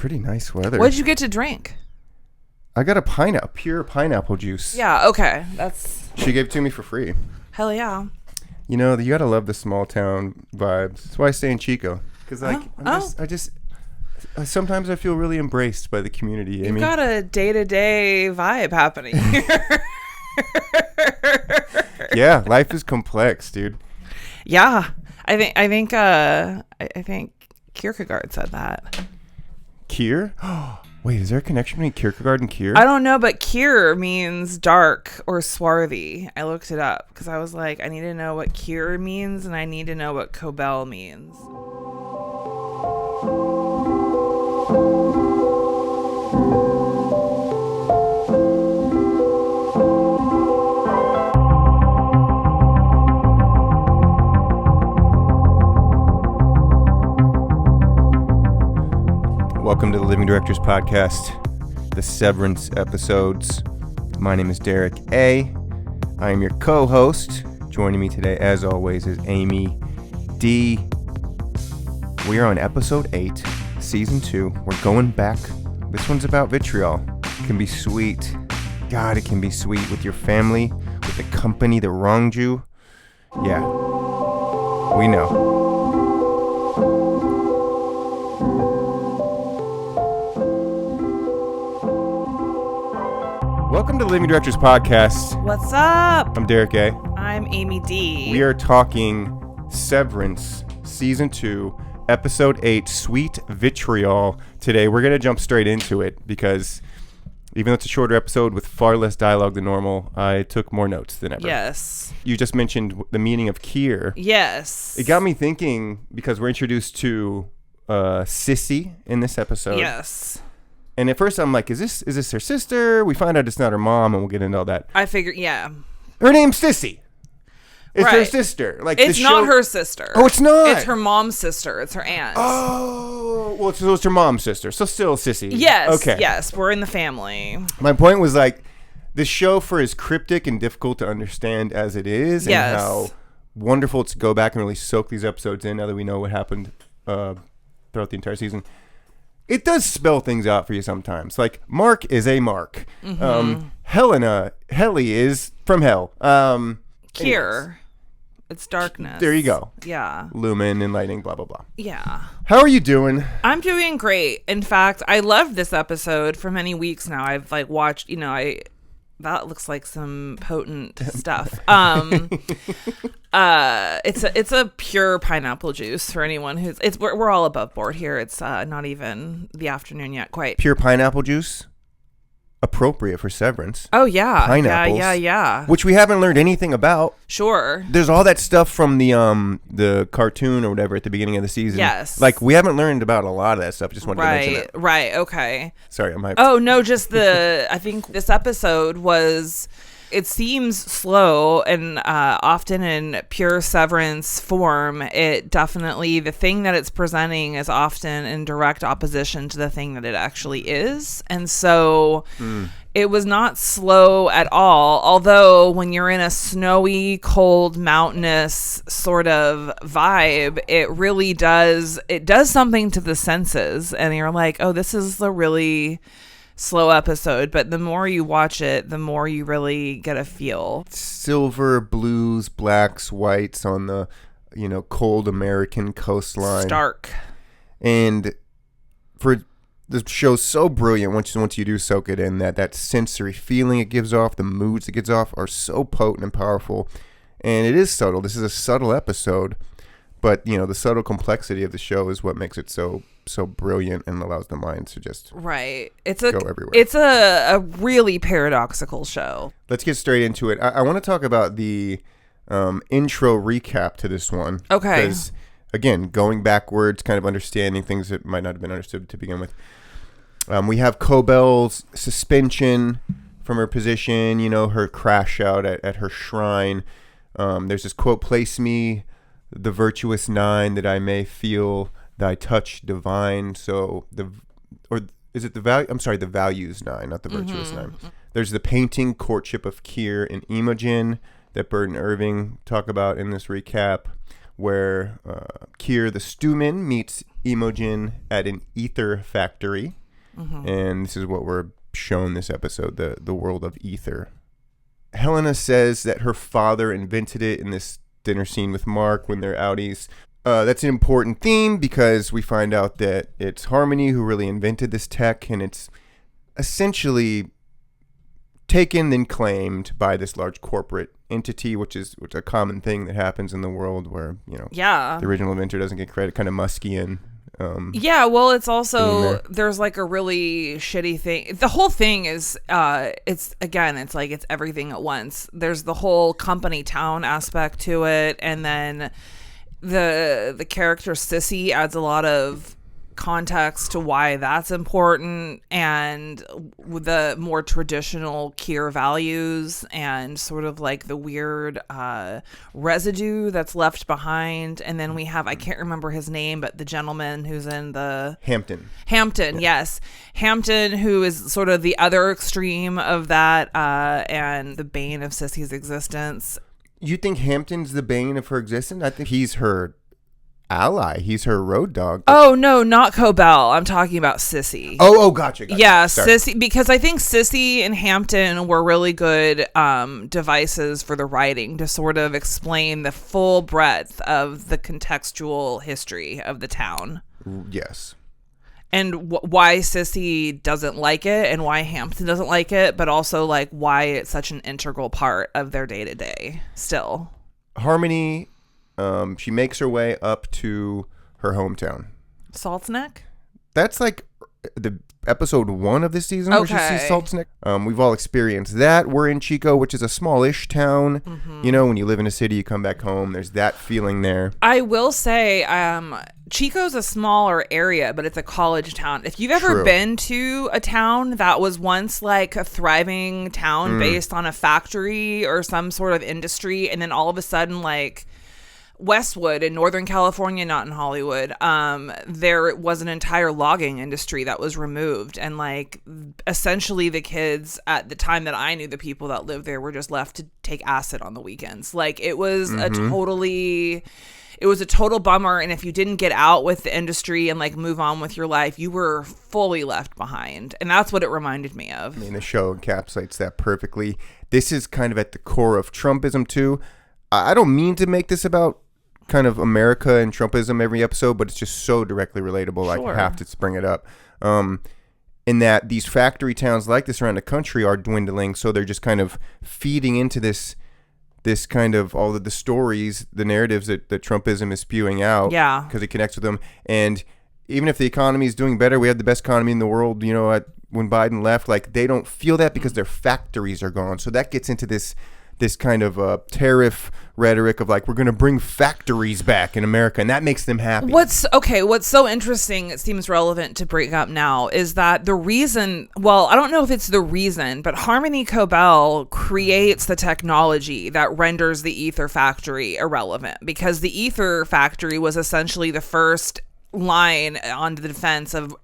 pretty nice weather. What did you get to drink? I got a pure pineapple juice. Yeah, okay. She gave it to me for free. Hell yeah. You know, you gotta love the small town vibes. That's why I stay in Chico. Because sometimes I feel really embraced by the community. You've got a day-to-day vibe happening here. Yeah, life is complex, dude. Yeah, I think Kierkegaard said that. Kier? Wait, is there a connection between Kierkegaard and Kier? I don't know, but Kier means dark or swarthy. I looked it up because I was like, I need to know what Kier means, and I need to know what Cobel means. Welcome to the Living Directors Podcast, the Severance episodes. My name is Derek A. I am your co-host. Joining me today, as always, is Amy D. We are on episode 8, season 2. We're going back. This one's about vitriol. It can be sweet. God, it can be sweet with your family, with the company that wronged you. Yeah, we know. Welcome to the Living Directors Podcast. What's up? I'm Derek A. I'm Amy D. We are talking Severance, Season 2, Episode 8, Sweet Vitriol. Today, we're going to jump straight into it because even though it's a shorter episode with far less dialogue than normal, I took more notes than ever. Yes. You just mentioned the meaning of Kier. Yes. It got me thinking because we're introduced to Sissy in this episode. Yes. And at first I'm like, is this her sister? We find out it's not her mom, and we'll get into all that. I figured, yeah. Her name's Sissy. It's right. her sister. Like it's not her sister. Oh, it's not. It's her mom's sister. It's her aunt. Oh, well, so it's her mom's sister. So still Sissy. Yes. Okay. Yes, we're in the family. My point was like, the show, for as cryptic and difficult to understand as it is, and how wonderful it's to go back and really soak these episodes in now that we know what happened throughout the entire season. It does spell things out for you sometimes. Like, Mark is a Mark. Mm-hmm. Helly is from hell. Kier. It's darkness. There you go. Yeah. Lumen and lightning, blah, blah, blah. Yeah. How are you doing? I'm doing great. In fact, I loved this episode for many weeks now. I've watched, that looks like some potent stuff. It's a pure pineapple juice for anyone who's we're all above board here. It's not even the afternoon yet quite. Pure pineapple juice, appropriate for Severance. Oh yeah, pineapples, yeah. Which we haven't learned anything about. Sure. There's all that stuff from the cartoon or whatever at the beginning of the season. Yes. Like, we haven't learned about a lot of that stuff. Just wanted to mention it. Right. Okay. Sorry, I'm hyped. Oh no, just I think this episode was. It seems slow, and often in pure Severance form, it definitely, the thing that it's presenting is often in direct opposition to the thing that it actually is. And so it was not slow at all, although when you're in a snowy, cold, mountainous sort of vibe, it really does something to the senses. And you're like, oh, this is the really slow episode, but the more you watch it, the more you really get a feel. Silver, blues, blacks, whites on the, cold American coastline. Stark. And for the show's so brilliant once you do soak it in, that sensory feeling it gives off, the moods it gives off are so potent and powerful. And it is subtle. This is a subtle episode, but the subtle complexity of the show is what makes it so brilliant and allows the mind to just go everywhere. It's a really paradoxical show. Let's get straight into it. I want to talk about the intro recap to this one. Okay. Because, again, going backwards, kind of understanding things that might not have been understood to begin with. We have Cobel's suspension from her position, her crash out at her shrine. There's this quote, "Place me, the virtuous nine, that I may feel thy touch divine." So the values nine, not the virtuous nine. There's the painting Courtship of Kier and Imogen that Bird and Irving talk about in this recap, where Kier the Stewman meets Imogen at an ether factory. And this is what we're shown this episode, the world of ether. Helena says that her father invented it in this dinner scene with Mark when they're outies. That's an important theme because we find out that it's Harmony who really invented this tech, and it's essentially taken and claimed by this large corporate entity, which is a common thing that happens in the world where, the original inventor doesn't get credit, kind of Muskian. Well, it's also, there's like a really shitty thing. The whole thing is, it's like it's everything at once. There's the whole company town aspect to it, and then the character Sissy adds a lot of context to why that's important, and with the more traditional Kier values and sort of like the weird residue that's left behind. And then we have, I can't remember his name, but the gentleman who's in the Hampton, yes, Hampton, who is sort of the other extreme of that, and the bane of Sissy's existence. You think Hampton's the bane of her existence? I think he's her ally. He's her road dog. Oh, no, not Cobell. I'm talking about Sissy. Oh, gotcha. Yeah, sorry. Sissy, because I think Sissy and Hampton were really good devices for the writing to sort of explain the full breadth of the contextual history of the town. Yes. And why Sissy doesn't like it and why Hampton doesn't like it, but also like why it's such an integral part of their day-to-day still. Harmony, she makes her way up to her hometown. Salt's Neck? That's like the episode 1 of this season where she sees Salt's Neck. We've all experienced that. We're in Chico, which is a smallish town. When you live in a city, you come back home. There's that feeling there. I will say, Chico's a smaller area, but it's a college town. If you've ever been to a town that was once like a thriving town based on a factory or some sort of industry, and then all of a sudden like Westwood in Northern California, not in Hollywood, there was an entire logging industry that was removed, and like essentially the kids at the time that I knew, the people that lived there, were just left to take acid on the weekends. Like it was a total bummer, and if you didn't get out with the industry and like move on with your life, you were fully left behind. And that's what it reminded me of. I mean, the show encapsulates that perfectly. This is kind of at the core of Trumpism too. I don't mean to make this about kind of America and Trumpism every episode, but it's just so directly relatable. Sure. I have to bring it up. In that these factory towns like this around the country are dwindling, so they're just kind of feeding into this kind of all of the stories, the narratives that Trumpism is spewing out. Yeah. Because it connects with them. And even if the economy is doing better, we had the best economy in the world, when Biden left, like they don't feel that because their factories are gone. So that gets into this kind of tariff rhetoric of like, we're going to bring factories back in America, and that makes them happy. What's so interesting, it seems relevant to bring up now, is that the reason, well, I don't know if it's the reason, but Harmony Cobell creates the technology that renders the ether factory irrelevant, because the ether factory was essentially the first line on the defense of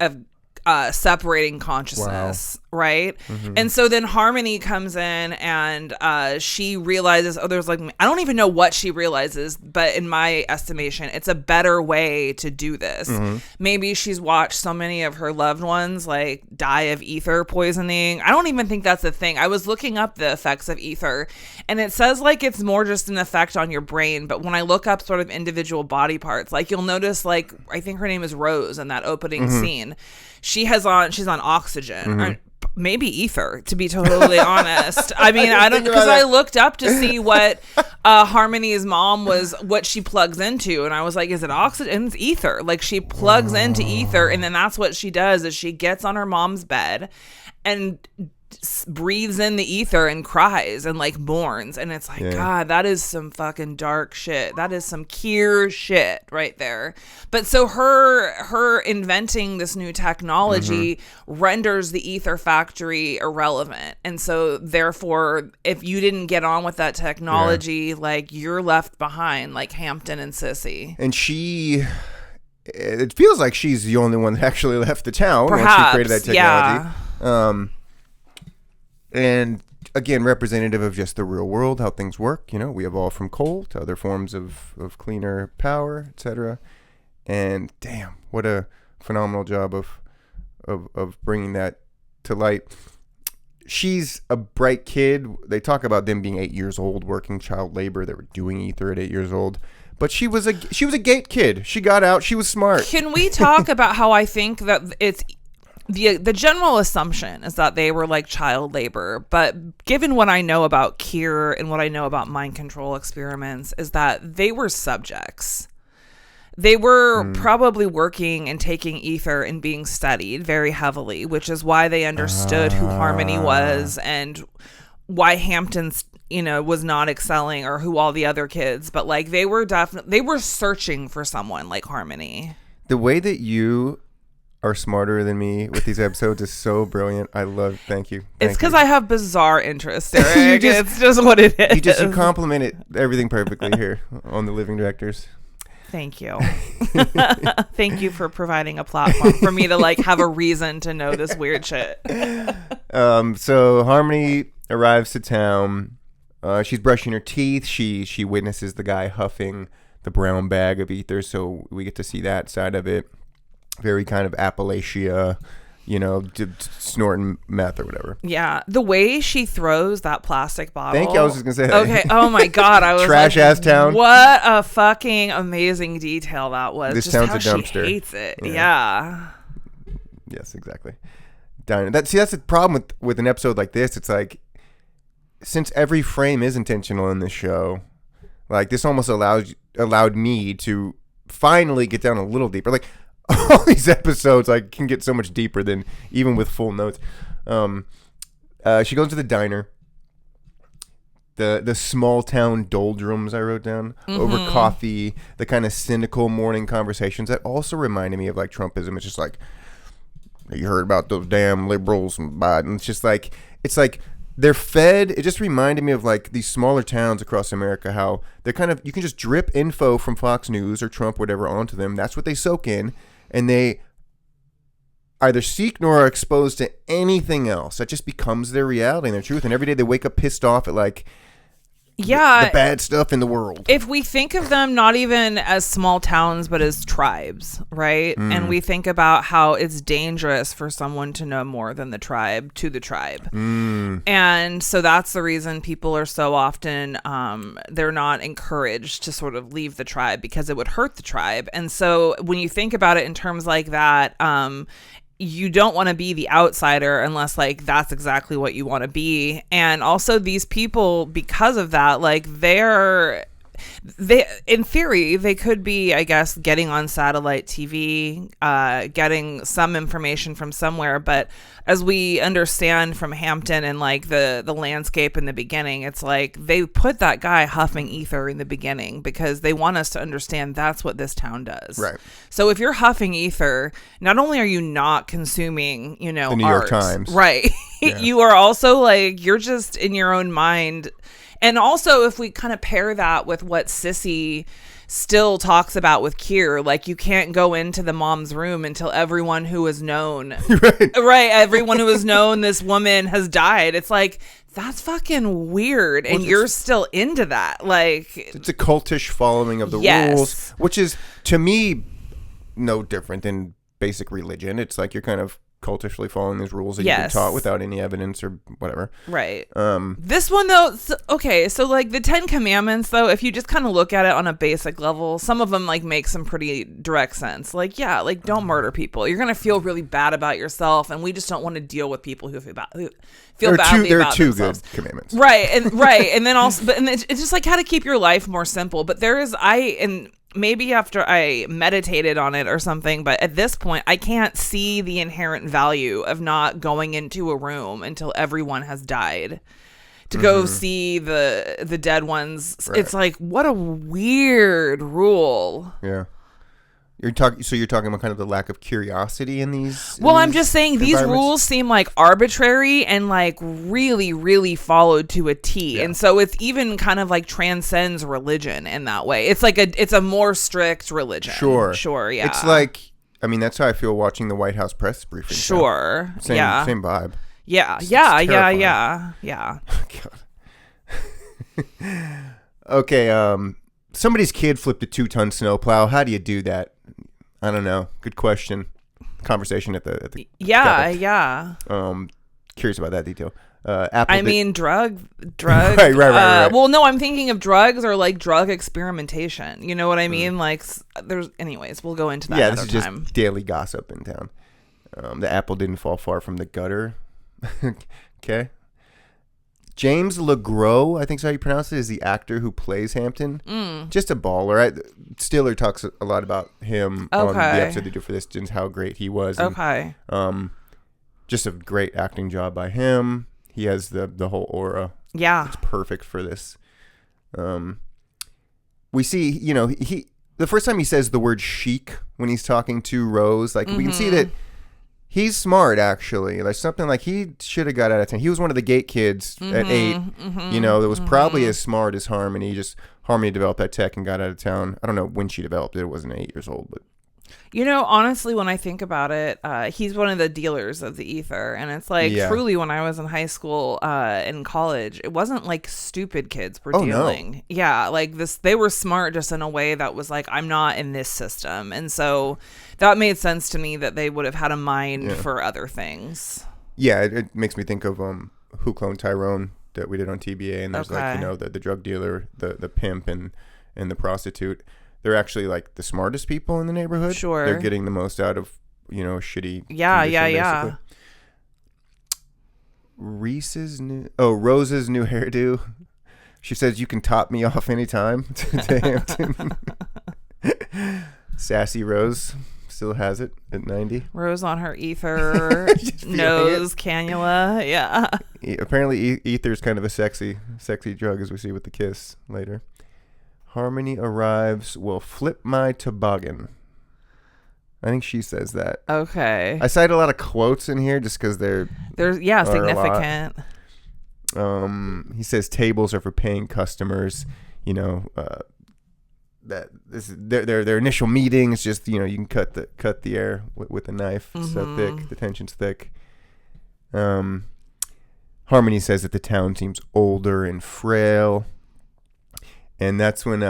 separating consciousness. Wow. Right? And so then Harmony comes in and she realizes, there's like, I don't even know what she realizes, but in my estimation, it's a better way to do this. Maybe she's watched so many of her loved ones like die of ether poisoning. I don't even think that's a thing. I was looking up the effects of ether, and it says like it's more just an effect on your brain. But when I look up sort of individual body parts, like you'll notice, like I think her name is Rose in that opening scene. She's on oxygen, or maybe ether, to be totally honest. I mean, I don't, because I looked up to see what Harmony's mom was, what she plugs into, and I was like, is it oxygen? It's ether. Like she plugs into ether, and then that's what she does, is she gets on her mom's bed and breathes in the ether and cries and like mourns, and it's like, God, that is some fucking dark shit. That is some Kier shit right there. But so her inventing this new technology renders the ether factory irrelevant, and so therefore if you didn't get on with that technology, like you're left behind, like Hampton and Sissy. And it feels like she's the only one that actually left the town. Perhaps, once she created that technology. And again, representative of just the real world, how things work. We evolve from coal to other forms of cleaner power, etc. And damn, what a phenomenal job of bringing that to light. She's a bright kid. They talk about them being 8 years old, working child labor. They were doing ether at 8 years old. But she was a gate kid. She got out. She was smart. Can we talk about how I think that it's the general assumption is that they were like child labor, but given what I know about Kier and what I know about mind control experiments, is that they were subjects. They were probably working and taking ether and being studied very heavily, which is why they understood who Harmony was and why Hampton's, was not excelling, or who all the other kids. But like they were searching for someone like Harmony. The way that you are smarter than me with these episodes is so brilliant. Thank you. It's because I have bizarre interests, Eric. It's just what it is. You complement everything perfectly here on the Living Directors. Thank you. Thank you for providing a platform for me to like have a reason to know this weird shit. So Harmony arrives to town. She's brushing her teeth. She witnesses the guy huffing the brown bag of ether, so we get to see that side of it. Very kind of Appalachia, snorting meth or whatever. Yeah, the way she throws that plastic bottle. Thank you. I was just gonna say that. Okay. Oh my God, I was trash ass town. What a fucking amazing detail that was. This just town's how a dumpster. She hates it. Yeah. Yes, exactly. Diner. That's the problem with an episode like this. It's like, since every frame is intentional in this show, like this almost allowed me to finally get down a little deeper. Like all these episodes, I can get so much deeper than even with full notes. She goes to the diner. The small town doldrums I wrote down over coffee, the kind of cynical morning conversations that also reminded me of like Trumpism. It's just like, you heard about those damn liberals and Biden. It's like they're fed. It just reminded me of like these smaller towns across America, how they're kind of, you can just drip info from Fox News or Trump, whatever, onto them. That's what they soak in. And they either seek nor are exposed to anything else. That just becomes their reality and their truth. And every day they wake up pissed off at like the bad stuff in the world. If we think of them not even as small towns, but as tribes, right? And we think about how it's dangerous for someone to know more than the tribe to the tribe. And so that's the reason people are so often, they're not encouraged to sort of leave the tribe because it would hurt the tribe. And so when you think about it in terms like that, you don't want to be the outsider unless like that's exactly what you want to be. And also these people, because of that, like they in theory they could be, I guess, getting on satellite TV, getting some information from somewhere, but as we understand from Hampton and like the landscape in the beginning, it's like they put that guy huffing ether in the beginning because they want us to understand that's what this town does. Right. So if you're huffing ether, not only are you not consuming, the New York Times, right? Yeah. You are also like, you're just in your own mind. And also, if we kind of pair that with what Sissy still talks about with Kier, like you can't go into the mom's room until everyone who has known, right? Everyone who has known this woman has died. It's like, that's fucking weird. And you're still into that. Like, it's a cultish following of the rules, which is, to me, no different than basic religion. It's like you're kind of cultishly following these rules that you've been taught without any evidence or whatever. Right. This one though, so like the 10 Commandments though, if you just kind of look at it on a basic level, some of them like make some pretty direct sense. Like, yeah, like don't murder people. You're gonna feel really bad about yourself, and we just don't want to deal with people who feel badly there about are two themselves. Good commandments. Right, and then also, and it's just like how to keep your life more simple. But maybe after I meditated on it or something, but at this point, I can't see the inherent value of not going into a room until everyone has died to go see the dead ones. Right. It's like, what a weird rule. Yeah. You're talking about kind of the lack of curiosity in these. Well, I'm just saying these rules seem like arbitrary and like really, really followed to a T. Yeah. And so it's even kind of like transcends religion in that way. It's like it's a more strict religion. Sure. Yeah. It's like, I mean, that's how I feel watching the White House press briefing. Sure. Same vibe. Yeah. It's Yeah. God. Okay. Somebody's kid flipped a 2-ton snowplow. How do you do that? I don't know. Good question. Conversation at the Yeah, chapel. yeah. Curious about that detail. Apple. I mean, drug. Right. Well, no, I'm thinking of drugs or like drug experimentation. You know what I mean? Like, anyways, we'll go into that. Yeah, another this is time. just daily gossip in town. The apple didn't fall far from the gutter. Okay. James LeGros, I think is how you pronounce it, is the actor who plays Hampton. Just a baller. Stiller talks a lot about him on the episode they do for this, and how great he was. And, just a great acting job by him. He has the whole aura. Yeah. It's perfect for this. We see, he the first time he says the word chic when he's talking to Rose, like we can see that he's smart, actually. Like something like he should have got out of 10. He was one of the gate kids at 8, that was probably as smart as Harmony. Just Harmony developed that tech and got out of town. I don't know when she developed it. It wasn't 8 years old, but. Honestly, when I think about it, he's one of the dealers of the ether. And it's like, truly, when I was in high school and college, it wasn't like stupid kids were dealing. No. Yeah, like they were smart just in a way that was like, I'm not in this system. And so that made sense to me that they would have had a mind for other things. Yeah, it makes me think of Who Cloned Tyrone that we did on TBA. And there's the drug dealer, the pimp, and the prostitute. They're actually like the smartest people in the neighborhood. Sure. They're getting the most out of, shitty. Yeah. Basically. Rose's new hairdo. She says, you can top me off anytime to Hampton. Sassy Rose still has it at 90. Rose on her ether nose cannula. Yeah. Apparently ether's kind of a sexy drug, as we see with the kiss later. Harmony arrives, will flip my toboggan. I think she says that. Okay. I cite a lot of quotes in here just because they're significant. He says tables are for paying customers. That this is their initial meeting. It's just you can cut the air with a knife. It's so thick. The tension's thick. Harmony says that the town seems older and frail. And that's when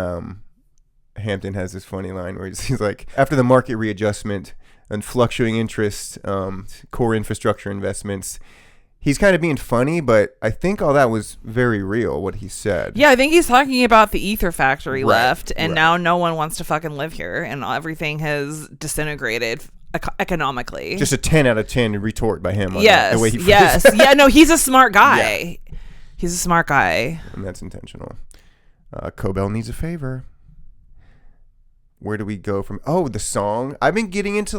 Hampton has this funny line where he's like, after the market readjustment and fluctuating interest, core infrastructure investments, he's kind of being funny, but I think all that was very real, what he said. Yeah, I think he's talking about the ether factory left, and now no one wants to fucking live here, and everything has disintegrated economically. Just a 10 out of 10 retort by him. Yes, the way he phrased it. Yeah, no, he's a smart guy. Yeah. He's a smart guy. And that's intentional. Cobell needs a favor. Where do we go from? Oh, the song. I've been getting into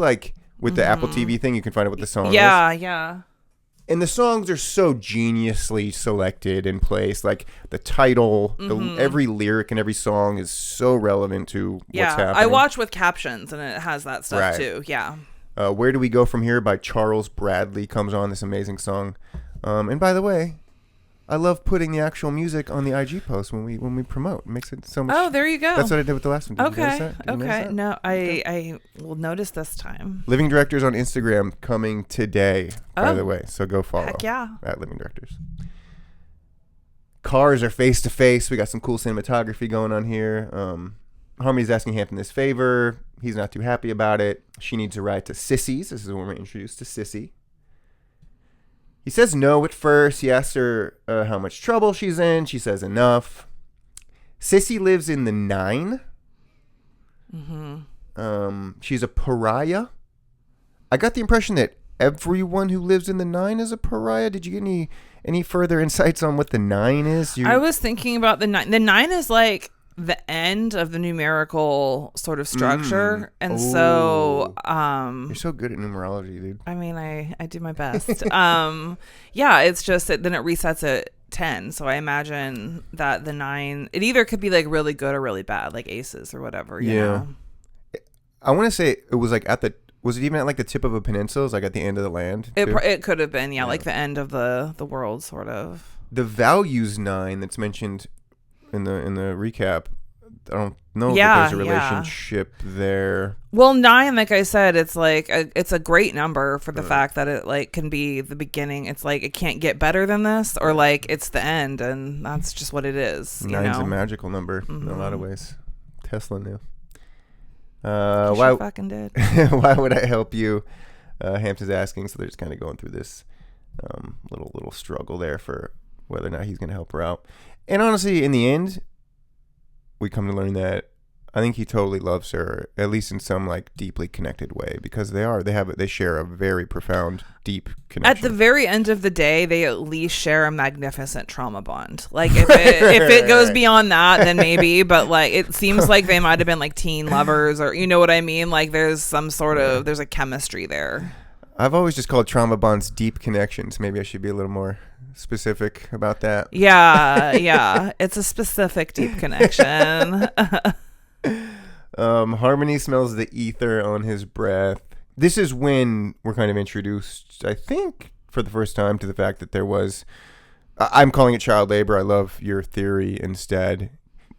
with the Apple TV thing. You can find out what the song is. Yeah. And the songs are so geniusly selected and placed. Like the title, every lyric and every song is so relevant to what's happening. I watch with captions and it has that stuff too. Yeah. Where Do We Go From Here by Charles Bradley comes on, this amazing song. And by the way, I love putting the actual music on the IG post when we promote. It makes it so much. Oh, there you go. That's what I did with the last one. Did you notice that? Okay. No, I will notice this time. Living Directors on Instagram coming today, by the way. So go follow. Heck yeah. At Living Directors. Cars are face to face. We got some cool cinematography going on here. Harmony's asking Hampton this favor. He's not too happy about it. She needs a ride to Sissy's. This is when we're introduced to Sissy. He says no at first. He asks her how much trouble she's in. She says enough. Sissy lives in the 9. She's a pariah. I got the impression that everyone who lives in the 9 is a pariah. Did you get any further insights on what the 9 is? I was thinking about the 9. The 9 is like the end of the numerical sort of structure, and so you're so good at numerology, dude. I mean, I do my best. It's just that then it resets at 10, so I imagine that the 9, it either could be like really good or really bad, like aces or whatever. You know? I want to say it was like was it even at like the tip of a peninsula? It was like at the end of the land. It could have been, like the end of the world, sort of. The values 9 that's mentioned in the recap, I don't know if there's a relationship there. Well, 9, like I said, it's like it's a great number for the fact that it like can be the beginning. It's like it can't get better than this, or like it's the end, and that's just what it is. 9's a magical number in a lot of ways. Tesla knew. Why fucking did? Why would I help you? Hampton's asking, so they're just kind of going through this little struggle there for whether or not he's going to help her out. And honestly, in the end, we come to learn that I think he totally loves her, at least in some like deeply connected way, because they share a very profound, deep connection. At the very end of the day, they at least share a magnificent trauma bond. Like if it goes beyond that, then maybe, but like it seems like they might have been like teen lovers, or you know what I mean? Like there's some sort of there's a chemistry there. I've always just called trauma bonds deep connections. Maybe I should be a little more specific about that. Yeah, it's a specific deep connection. Harmony smells the ether on his breath. This is when we're kind of introduced, I think, for the first time to the fact that there was, I'm calling it child labor. I love your theory instead,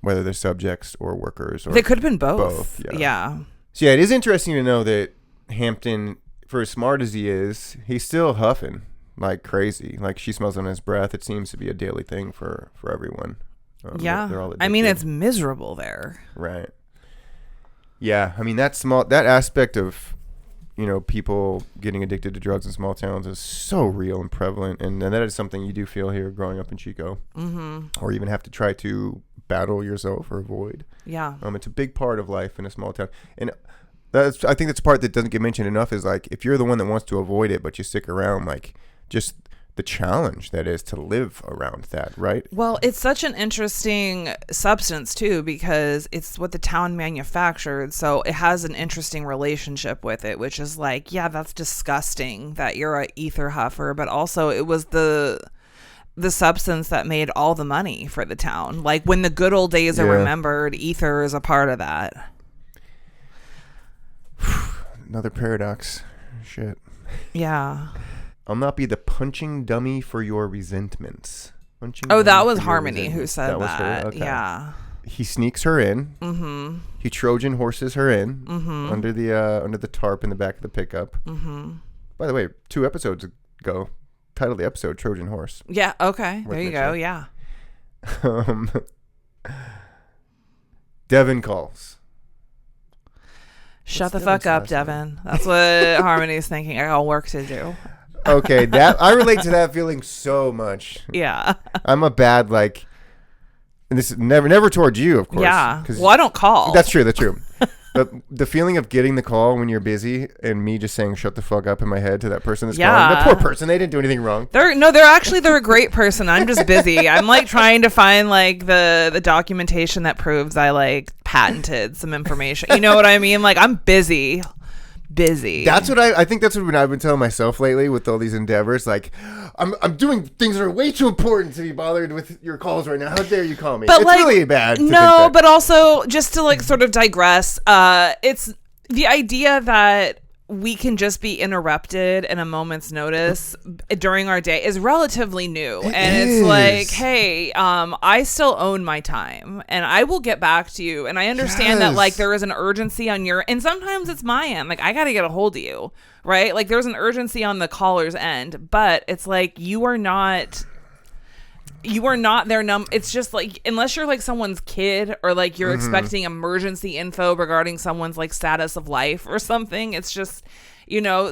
whether they're subjects or workers. Or they could have been both. Yeah. So yeah, it is interesting to know that Hampton, for as smart as he is, he's still huffing like crazy. Like she smells on his breath. It seems to be a daily thing for everyone. They're all addicted. I mean, it's miserable there. Right. Yeah. I mean, that aspect of, people getting addicted to drugs in small towns is so real and prevalent. And that is something you do feel here growing up in Chico. Mm-hmm. Or even have to try to battle yourself or avoid. Yeah. It's a big part of life in a small town. And I think that's the part that doesn't get mentioned enough is like, if you're the one that wants to avoid it, but you stick around, like just the challenge that is to live around that, right? Well, it's such an interesting substance too, because it's what the town manufactured, so it has an interesting relationship with it, which is like, yeah, that's disgusting that you're a ether huffer, but also it was the substance that made all the money for the town. Like when the good old days are remembered, ether is a part of that. Another paradox. Shit. Yeah. I'll not be the punching dummy for your resentments. That was Harmony who said that. Was her? Okay. Yeah. He sneaks her in. Mm-hmm. He Trojan horses her in under the tarp in the back of the pickup. Mm-hmm. By the way, 2 episodes ago, titled the episode "Trojan Horse." Yeah. Okay. There you go. Yeah. Devin calls. Shut the fuck up, Devin. That's what Harmony's thinking. I got work to do. Okay, I relate to that feeling so much. Yeah. I'm a bad, like, and this is never towards you, of course. Yeah. Well, I don't call. That's true. But the feeling of getting the call when you're busy and me just saying shut the fuck up in my head to that person that's calling. The poor person, they didn't do anything wrong. They're a great person. I'm just busy. I'm like trying to find like the documentation that proves I like patented some information. You know what I mean? Like I'm busy. That's what I think that's what I've been telling myself lately with all these endeavors. Like I'm doing things that are way too important to be bothered with your calls right now. How dare you call me? But it's like, really bad. But also just to like sort of digress, it's the idea that we can just be interrupted in a moment's notice during our day is relatively new. It's like, hey, I still own my time and I will get back to you. And I understand that like there is an urgency on your, and sometimes it's my end. Like I got to get a hold of you, right? Like there's an urgency on the caller's end, but it's like, you are not their it's just like, unless you're like someone's kid or like you're expecting emergency info regarding someone's like status of life or something, it's just,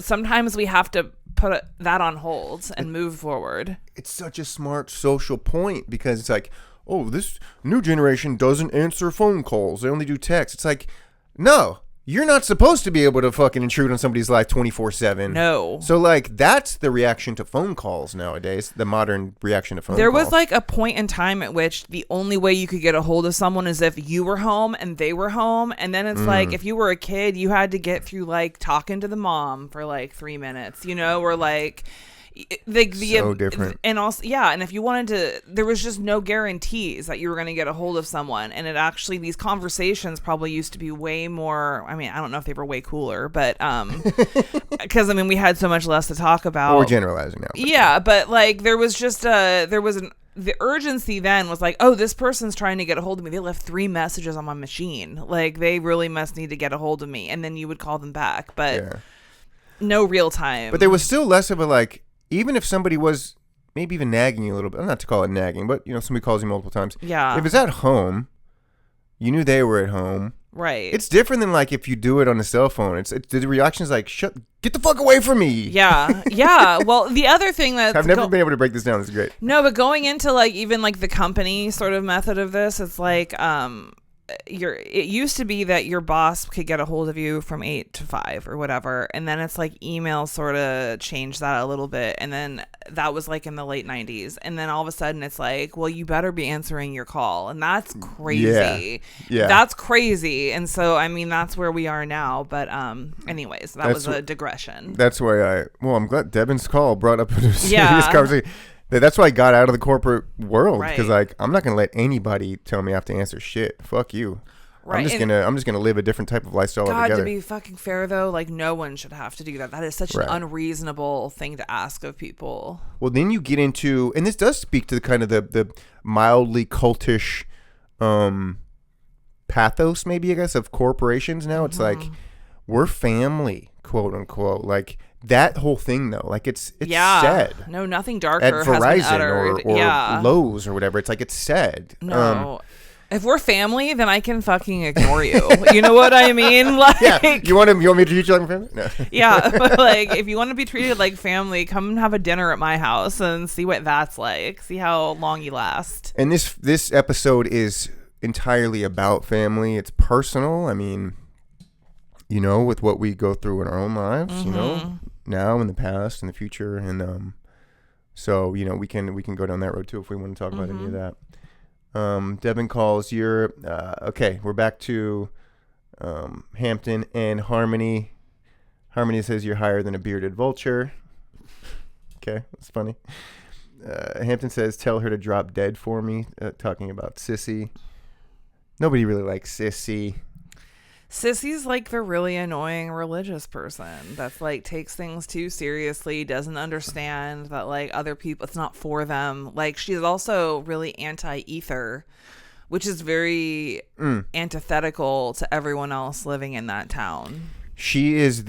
sometimes we have to put that on hold and move forward. It's such a smart social point because it's like, oh, this new generation doesn't answer phone calls, they only do text. It's like, no, you're not supposed to be able to fucking intrude on somebody's life 24/7. No. So, like, that's the reaction to phone calls nowadays, the modern reaction to phone calls. There was, like, a point in time at which the only way you could get a hold of someone is if you were home and they were home. And then it's like, if you were a kid, you had to get through, like, talking to the mom for, like, 3 minutes, or, like... so different. And also, yeah, and if you wanted to, there was just no guarantees that you were going to get a hold of someone. And it actually, these conversations probably used to be way more, I mean, I don't know if they were way cooler, but because I mean we had so much less to talk about. We're generalizing now. Yeah, but like there was the urgency then was like, oh, this person's trying to get a hold of me. They left 3 messages on my machine. Like they really must need to get a hold of me. And then you would call them back, but no real time. But there was still less of a like, even if somebody was maybe even nagging you a little bit, not to call it nagging, but somebody calls you multiple times. Yeah. If it's at home, you knew they were at home. Right. It's different than like if you do it on a cell phone. It's the reaction is like, get the fuck away from me. Yeah. Yeah. Well, the other thing that I've never been able to break this down. This is great. No, but going into like even like the company sort of method of this, it's like it used to be that your boss could get a hold of you from 8 to 5 or whatever, and then it's like email sort of changed that a little bit, and then that was like in the late 90s, and then all of a sudden it's like, well, you better be answering your call, and that's crazy. Yeah. That's crazy. And so I mean that's where we are now, but anyways, that was a digression. That's why I'm glad Devin's call brought up a serious conversation. That's why I got out of the corporate world, because like I'm not gonna let anybody tell me I have to answer shit. Fuck you. Right. I'm just gonna live a different type of lifestyle altogether. To be fucking fair though, like no one should have to do that. That is such an unreasonable thing to ask of people. Well, then you get into, and this does speak to the kind of the mildly cultish pathos, maybe I guess, of corporations now. It's like we're family, quote unquote, like. That whole thing, though, like it's said. No, nothing darker at Verizon has been uttered. or Lowe's or whatever. It's like it's said. No. If we're family, then I can fucking ignore you. You know what I mean? Like, yeah. You want me to treat you like family? No. Yeah, but like if you want to be treated like family, come and have a dinner at my house and see what that's like. See how long you last. And this episode is entirely about family. It's personal. I mean, you know, with what we go through in our own lives, you know, now, in the past, in the future, and so you know we can go down that road too if we want to talk about any of that. Devin calls. You're okay. We're back to Hampton and Harmony. Harmony says you're higher than a bearded vulture. Okay, that's funny. Hampton says tell her to drop dead for me. Talking about Sissy. Nobody really likes Sissy. Sissy's like the really annoying religious person that's like takes things too seriously, doesn't understand that like other people, it's not for them. Like she's also really anti-ether, which is very antithetical to everyone else living in that town. She is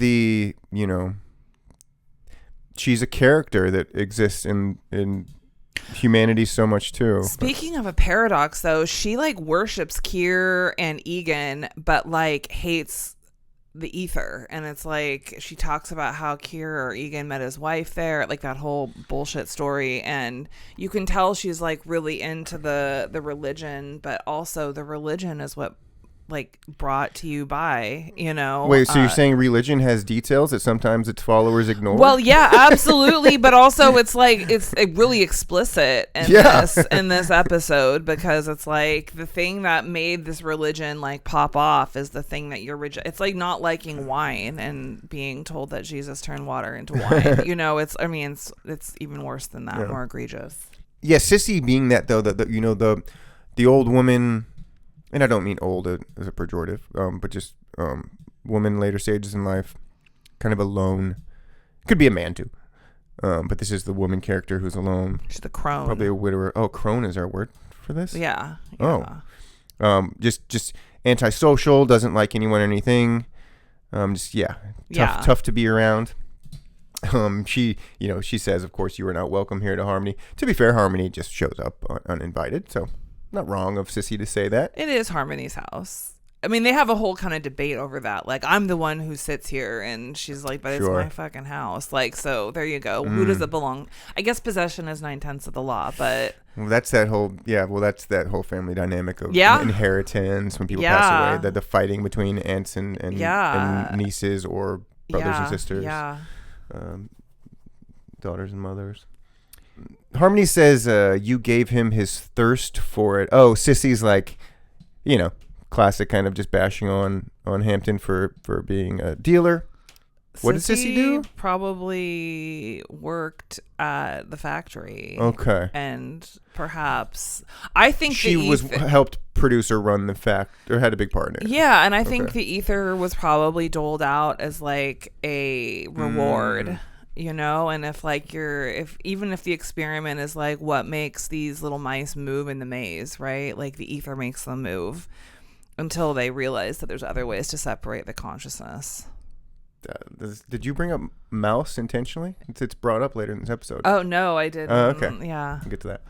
she's a character that exists in humanity so much too. Speaking of a paradox though, she like worships Kier and Egan but like hates the ether, and it's like she talks about how Kier or Egan met his wife there, like that whole bullshit story, and you can tell she's like really into the religion, but also the religion is what like brought to you by, you know. Wait, so you're saying religion has details that sometimes its followers ignore? Well, yeah, absolutely, but also it's like it's really explicit in this episode, because it's like the thing that made this religion like pop off is the thing that you're it's like not liking wine and being told that Jesus turned water into wine. You know, it's even worse than that, more egregious. Yeah, Sissy being that though, the old woman. And I don't mean old as a pejorative, but just woman later stages in life, kind of alone. Could be a man too, but this is the woman character who's alone. She's the crone. Probably a widower. Oh, crone is our word for this? Yeah. Oh. Just antisocial, doesn't like anyone or anything. Tough to be around. She says, of course, you are not welcome here to Harmony. To be fair, Harmony just shows up uninvited, so... Not wrong of Sissy to say that. It is Harmony's house. I mean, they have a whole kind of debate over that. Like, I'm the one who sits here, and she's like, but it's my fucking house. Like, so there you go. Who does it belong? I guess possession is 9/10 of the law, but... Well, that's that whole family dynamic of inheritance when people pass away. The fighting between aunts and nieces or brothers and sisters. Yeah. Daughters and mothers. Harmony says you gave him his thirst for it. Oh, Sissy's like, classic kind of just bashing on Hampton for being a dealer. What did Sissy do? Probably worked at the factory. Okay. And perhaps, I think she helped produce or run the or had a big part in it. Yeah, and I think the ether was probably doled out as like a reward. And if even if the experiment is like what makes these little mice move in the maze, right? Like the ether makes them move until they realize that there's other ways to separate the consciousness. Did you bring up mouse intentionally? It's brought up later in this episode. Oh, no, I didn't. Okay. Yeah. We'll get to that.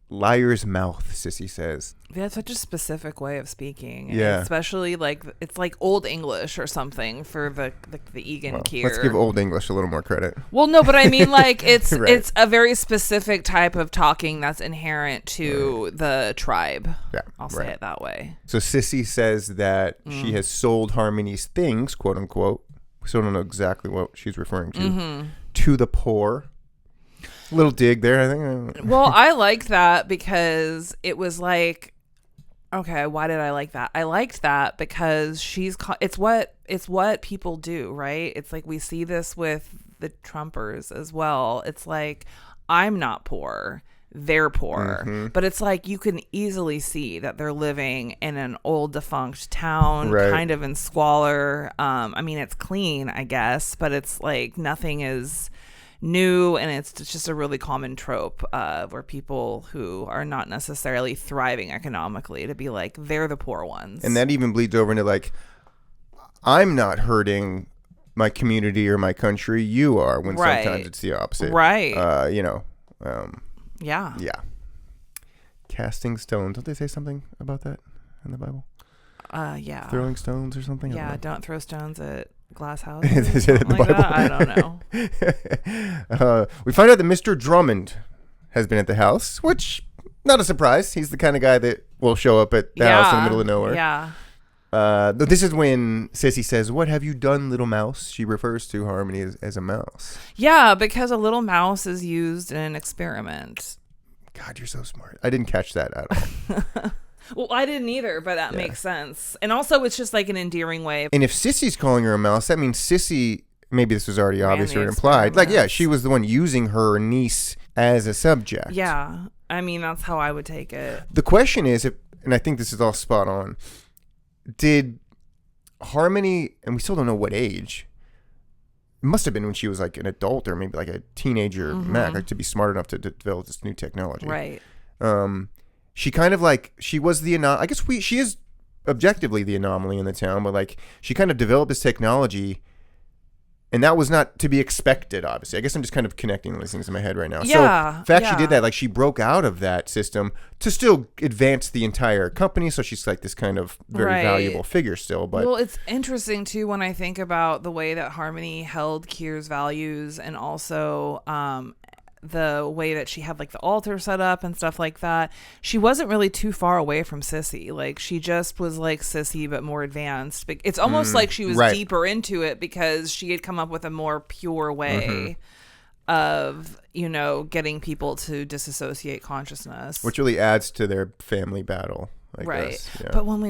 liar's mouth, Sissy says. That's such a specific way of speaking. Yeah. Especially like it's like Old English or something for the Egan Well, Keir. let's give Old English a little more credit. Well, no, but I mean like it's Right. it's a very specific type of talking that's inherent to the tribe. Yeah, I'll say it that way. So Sissy says that she has sold Harmony's things, quote unquote. We still don't know exactly what she's referring to the poor. Little dig there, I think. Well, I like that because it was like, okay, why did I like that? I liked that because it's what people do, right? It's like we see this with the Trumpers as well. It's like, I'm not poor, they're poor. But it's like you can easily see that they're living in an old defunct town, kind of in squalor. I mean, it's clean, I guess, but it's like nothing is new, and it's just a really common trope where people who are not necessarily thriving economically to be like, they're the poor ones. And that even bleeds over into like, I'm not hurting my community or my country, you are, when sometimes it's the opposite. Right. Yeah. Casting stones. Don't they say something about that in the Bible? Yeah. Throwing stones or something? Yeah, don't throw stones at glass houses. Is it in the like Bible? That? I don't know. We find out that Mr. Drummond has been at the house, which, not a surprise. He's the kind of guy that will show up at the house in the middle of nowhere. Yeah. This is when Sissy says, "What have you done, little mouse?" She refers to Harmony as a mouse. Yeah, because a little mouse is used in an experiment. God, you're so smart. I didn't catch that at all. Well, I didn't either, but that makes sense. And also, it's just like an endearing way. And if Sissy's calling her a mouse, that means Sissy, maybe this was already obvious or implied. Like, yeah, she was the one using her niece as a subject. Yeah. I mean, that's how I would take it. The question is, and I think this is all spot on, did Harmony, and we still don't know what age, it must have been when she was like an adult or maybe like a teenager, like to be smart enough to develop this new technology. Right. She kind of like, she was the, I guess she is objectively the anomaly in the town, but like she kind of developed this technology, and that was not to be expected, obviously. I guess I'm just kind of connecting these things in my head right now. Yeah, so the fact she did that, like she broke out of that system to still advance the entire company, so she's like this kind of very valuable figure still. But well, it's interesting too when I think about the way that Harmony held Keir's values, and also the way that she had like the altar set up and stuff like that. She wasn't really too far away from Sissy. Like she just was like Sissy but more advanced. It's almost like she was deeper into it because she had come up with a more pure way of, you know, getting people to disassociate consciousness, which really adds to their family battle. Right. But when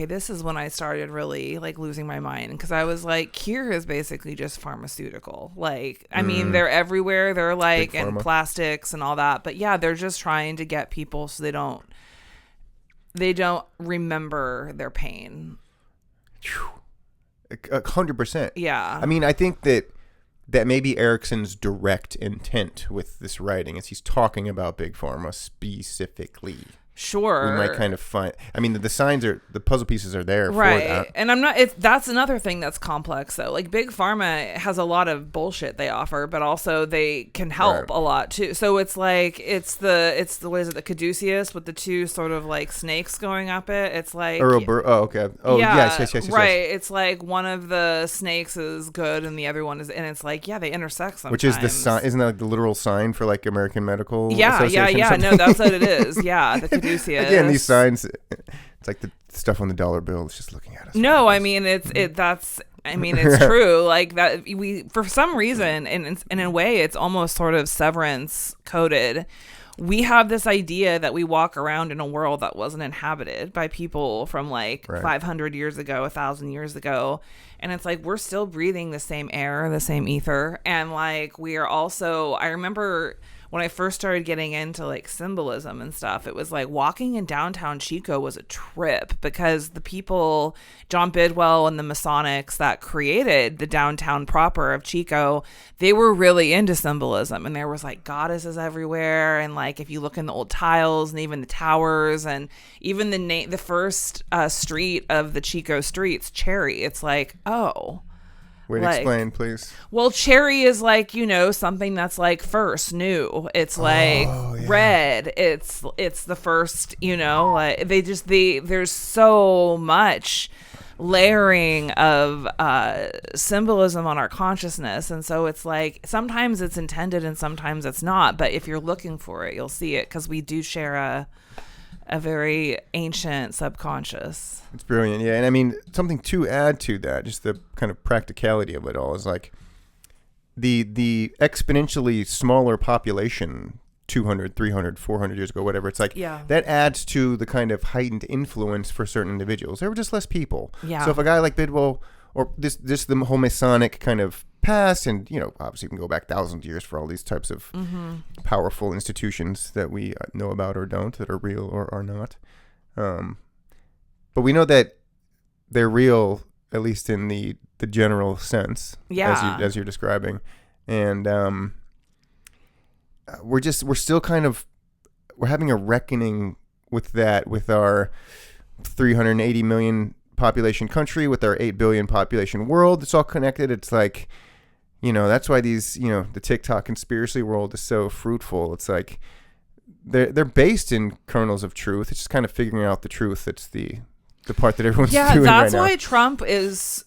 this is when I started really like losing my mind, because I was like, Keir is basically just pharmaceutical. Like, I mean, they're everywhere. They're like, and plastics and all that. But yeah, they're just trying to get people so they don't remember their pain. 100%. Yeah. I mean, I think that may be Erickson's direct intent with this writing, as he's talking about Big Pharma specifically. Sure. We might kind of find, I mean, the signs are, the puzzle pieces are there for that. And that's another thing that's complex though. Like Big Pharma has a lot of bullshit they offer, but also they can help a lot too. So it's like, it's the what is it, the caduceus with the two sort of like snakes going up it. It's like, okay. Oh, yes. Right. Yes. It's like one of the snakes is good and the other one is, and it's like, yeah, they intersect sometimes. Which is the sign, isn't that like the literal sign for like American Medical Association? Yeah. No, that's what it is. Yeah. The Again, these signs, it's like the stuff on the dollar bill. It's just looking at us. No, I mean it's true. Like that, we for some reason, and in a way, it's almost sort of Severance coded. We have this idea that we walk around in a world that wasn't inhabited by people from like 500 years ago, 1,000 years ago. And it's like, we're still breathing the same air, the same ether. And like, we are also, I remember when I first started getting into like symbolism and stuff, it was like walking in downtown Chico was a trip, because the people, John Bidwell and the Masonics that created the downtown proper of Chico, they were really into symbolism, and there was like goddesses everywhere. And like, if you look in the old tiles and even the towers and even the first street of the Chico streets, Cherry, it's like, oh, Way to explain, please. Well, cherry is like, something that's like first, new. It's like red. It's the first, like there's so much layering of symbolism on our consciousness. And so it's like sometimes it's intended and sometimes it's not. But if you're looking for it, you'll see it because we do share a very ancient subconscious. It's brilliant, yeah. And I mean, something to add to that, just the kind of practicality of it all, is like the exponentially smaller population 200, 300, 400 years ago, whatever. It's like that adds to the kind of heightened influence for certain individuals. There were just less people. Yeah. So if a guy like Bidwell, or just the whole Masonic kind of past, and obviously we can go back thousands of years for all these types of powerful institutions that we know about or don't, that are real or are not. But we know that they're real, at least in the general sense, as you're describing, and we're still we're having a reckoning with that, with our 380 million population country, with our 8 billion population world. It's all connected. It's like, that's why these, the TikTok conspiracy world is so fruitful. It's like they're based in kernels of truth. It's just kind of figuring out the truth. It's the part that everyone's doing right now. Yeah, that's why Trump was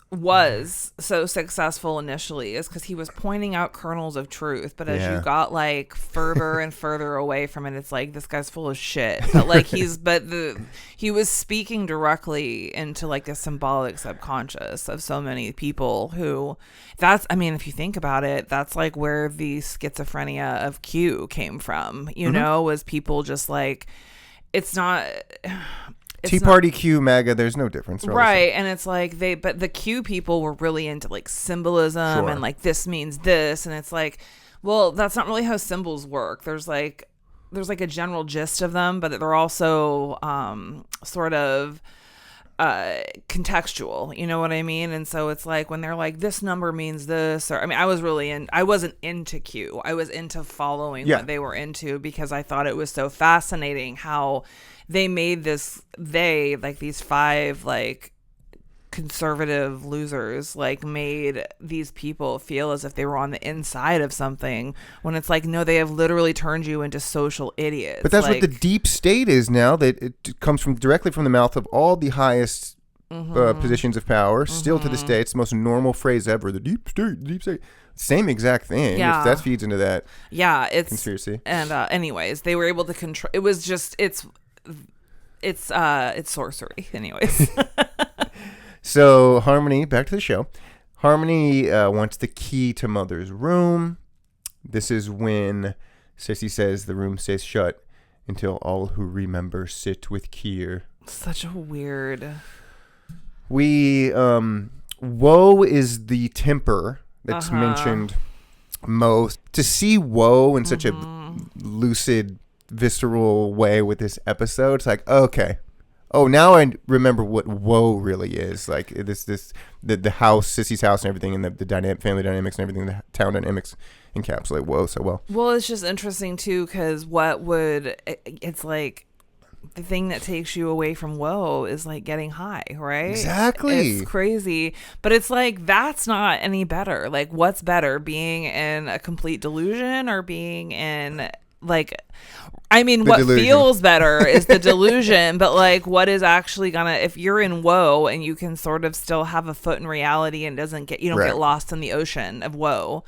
so successful initially, is because he was pointing out kernels of truth. But as you got like further and further away from it, it's like, this guy's full of shit. But like he was speaking directly into like the symbolic subconscious of so many people who, if you think about it, that's like where the schizophrenia of Q came from, was people just like, it's not... Tea Party, Q, MAGA, there's no difference. Right. And it's like but the Q people were really into like symbolism and like this means this. And it's like, well, that's not really how symbols work. There's like a general gist of them, but they're also sort of contextual, you know what I mean? And so it's like when they're like, this number means this, or I wasn't into Q. I was into following what they were into, because I thought it was so fascinating how they made these 5 like conservative losers like made these people feel as if they were on the inside of something, when it's like, no, they have literally turned you into social idiots. But that's what the deep state is now, that it comes directly from the mouth of all the highest positions of power, still to this day. It's the most normal phrase ever, the deep state. Same exact thing. Yeah. If that feeds into that it's conspiracy. And anyways, they were able to control. It was just it's sorcery. Anyways. So Harmony, back to the show. Harmony wants the key to Mother's room. This is when Sissy says the room stays shut until all who remember sit with Kier. Such a weird. Woe is the temper that's mentioned most. To see woe in such a lucid, visceral way with this episode, it's like, okay. Oh, now I remember what woe really is. Like the house, Sissy's house, and everything, and the family dynamics and everything, the town dynamics encapsulate woe so well. Well, it's just interesting too, because it's like the thing that takes you away from woe is like getting high, right? Exactly. It's crazy, but it's like, that's not any better. Like, what's better, being in a complete delusion or being in like? What delusion. Feels better is the delusion, but like, what is actually if you're in woe and you can sort of still have a foot in reality and you don't get lost in the ocean of woe,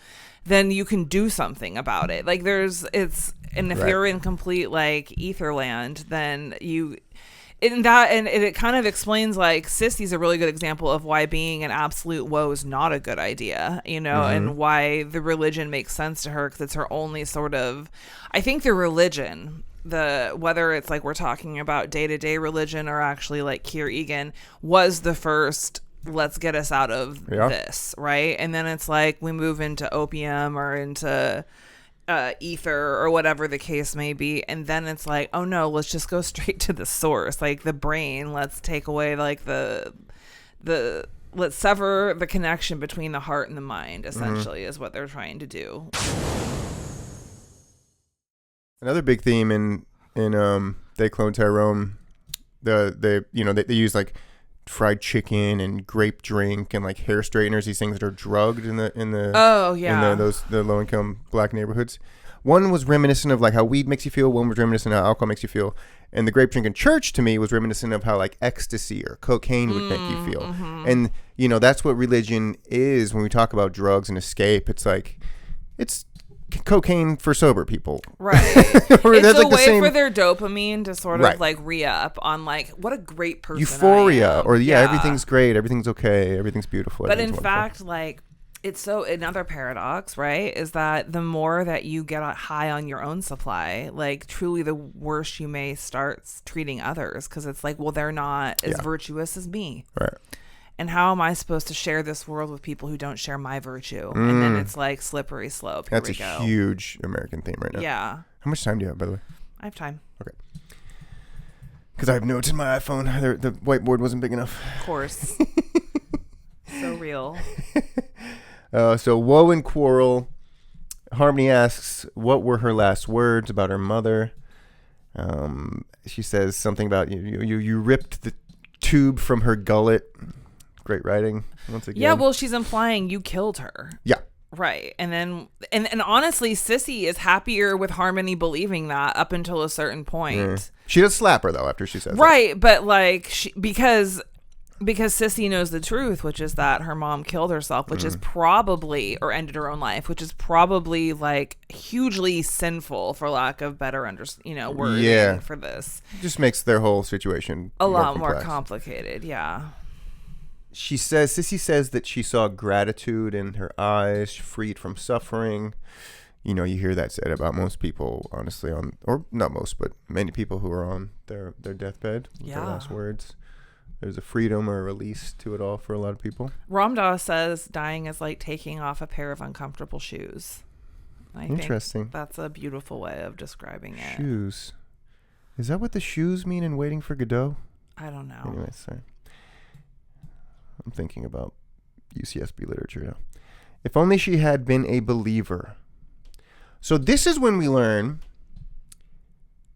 then you can do something about it. Like and if you're in complete like etherland, then it kind of explains, like, Sissy's a really good example of why being in absolute woe is not a good idea, and why the religion makes sense to her, because it's her only sort of, I think the religion, whether it's like we're talking about day-to-day religion or actually like Kier Egan, was the first, let's get us out of this, right? And then it's like we move into opium or into ether or whatever the case may be, and then it's like, oh no, let's just go straight to the source, like the brain. Let's take away like let's sever the connection between the heart and the mind, essentially, is what they're trying to do. Another big theme in They Clone Tyrone, they use like fried chicken and grape drink and like hair straighteners, these things that are drugged in the the low income black neighborhoods. One was reminiscent of like how weed makes you feel. One was reminiscent of how alcohol makes you feel. And the grape drink in church to me was reminiscent of how like ecstasy or cocaine would make you feel. And you know, that's what religion is when we talk about drugs and escape. It's like it's cocaine for sober people, right? It's a like way for their dopamine to sort of like re-up on like what a great person euphoria, or everything's great, everything's okay, everything's beautiful, but in fact like it's so another paradox, right, is that the more that you get high on your own supply, like truly the worse you may start treating others, because it's like, well, they're not as virtuous as me, right? And how am I supposed to share this world with people who don't share my virtue? And then it's like slippery slope. Here we go. That's a huge American theme right now. Yeah. How much time do you have, by the way? I have time. Okay. Because I have notes in my iPhone. The whiteboard wasn't big enough. Of course. So real. So woe and quarrel. Harmony asks, what were her last words about her mother? She says something about you ripped the tube from her gullet. Great writing once again. Yeah, well, she's implying you killed her. Yeah. Right. And then and honestly, Sissy is happier with Harmony believing that up until a certain point. She does slap her though after she says right, but like because Sissy knows the truth, which is that her mom killed herself, which is probably, or ended her own life, which is probably like hugely sinful, for lack of better wording for this. It just makes their whole situation a lot more complicated. Yeah. Sissy says that she saw gratitude in her eyes, freed from suffering. You know, you hear that said about most people, honestly, or not most, but many people who are on their deathbed with their last words. There's a freedom or a release to it all for a lot of people. Ram Dass says dying is like taking off a pair of uncomfortable shoes. Interesting. Think that's a beautiful way of describing it. Shoes. Is that what the shoes mean in Waiting for Godot? I don't know. Anyway, sorry. I'm thinking about UCSB literature now. If only she had been a believer. So this is when we learn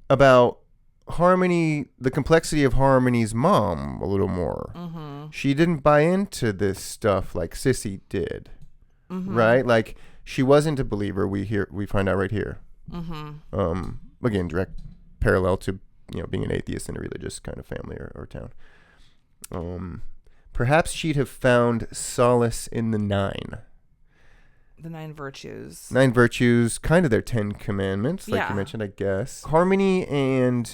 about Harmony, the complexity of Harmony's mom a little more. She didn't buy into this stuff like Sissy did, right? Like she wasn't a believer. We find out right here. Again, direct parallel to being an atheist in a religious kind of family or town. Perhaps she'd have found solace in the 9. The 9 virtues. 9 virtues, kind of their 10 commandments, like you mentioned, I guess. Harmony and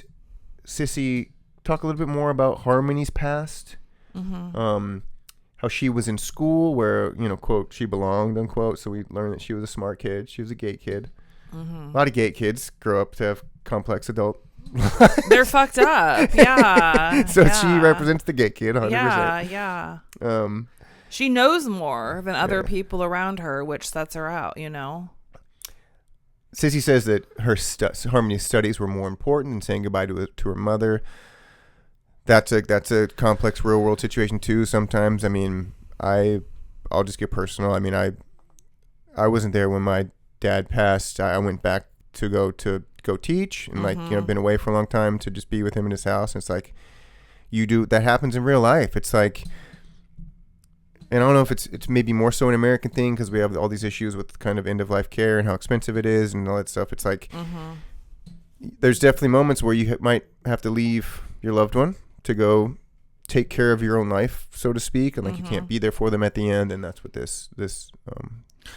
Sissy talk a little bit more about Harmony's past. How she was in school where, quote, she belonged, unquote. So we learned that she was a smart kid. She was a gay kid. A lot of gay kids grow up to have complex adult they're fucked up. Yeah. So she represents the gay kid 100%. Yeah. She knows more than other people around her, which sets her out, Sissy says that Harmony's studies were more important than saying goodbye to her mother. That's a complex real world situation too. Sometimes, I mean, I'll just get personal. I mean, I wasn't there when my dad passed. I went back to go teach and been away for a long time to just be with him in his house. And it's like that happens in real life. It's like, and I don't know if it's maybe more so an American thing because we have all these issues with kind of end of life care and how expensive it is and all that stuff. It's like there's definitely moments where you might have to leave your loved one to go take care of your own life, so to speak, and you can't be there for them at the end. And that's what this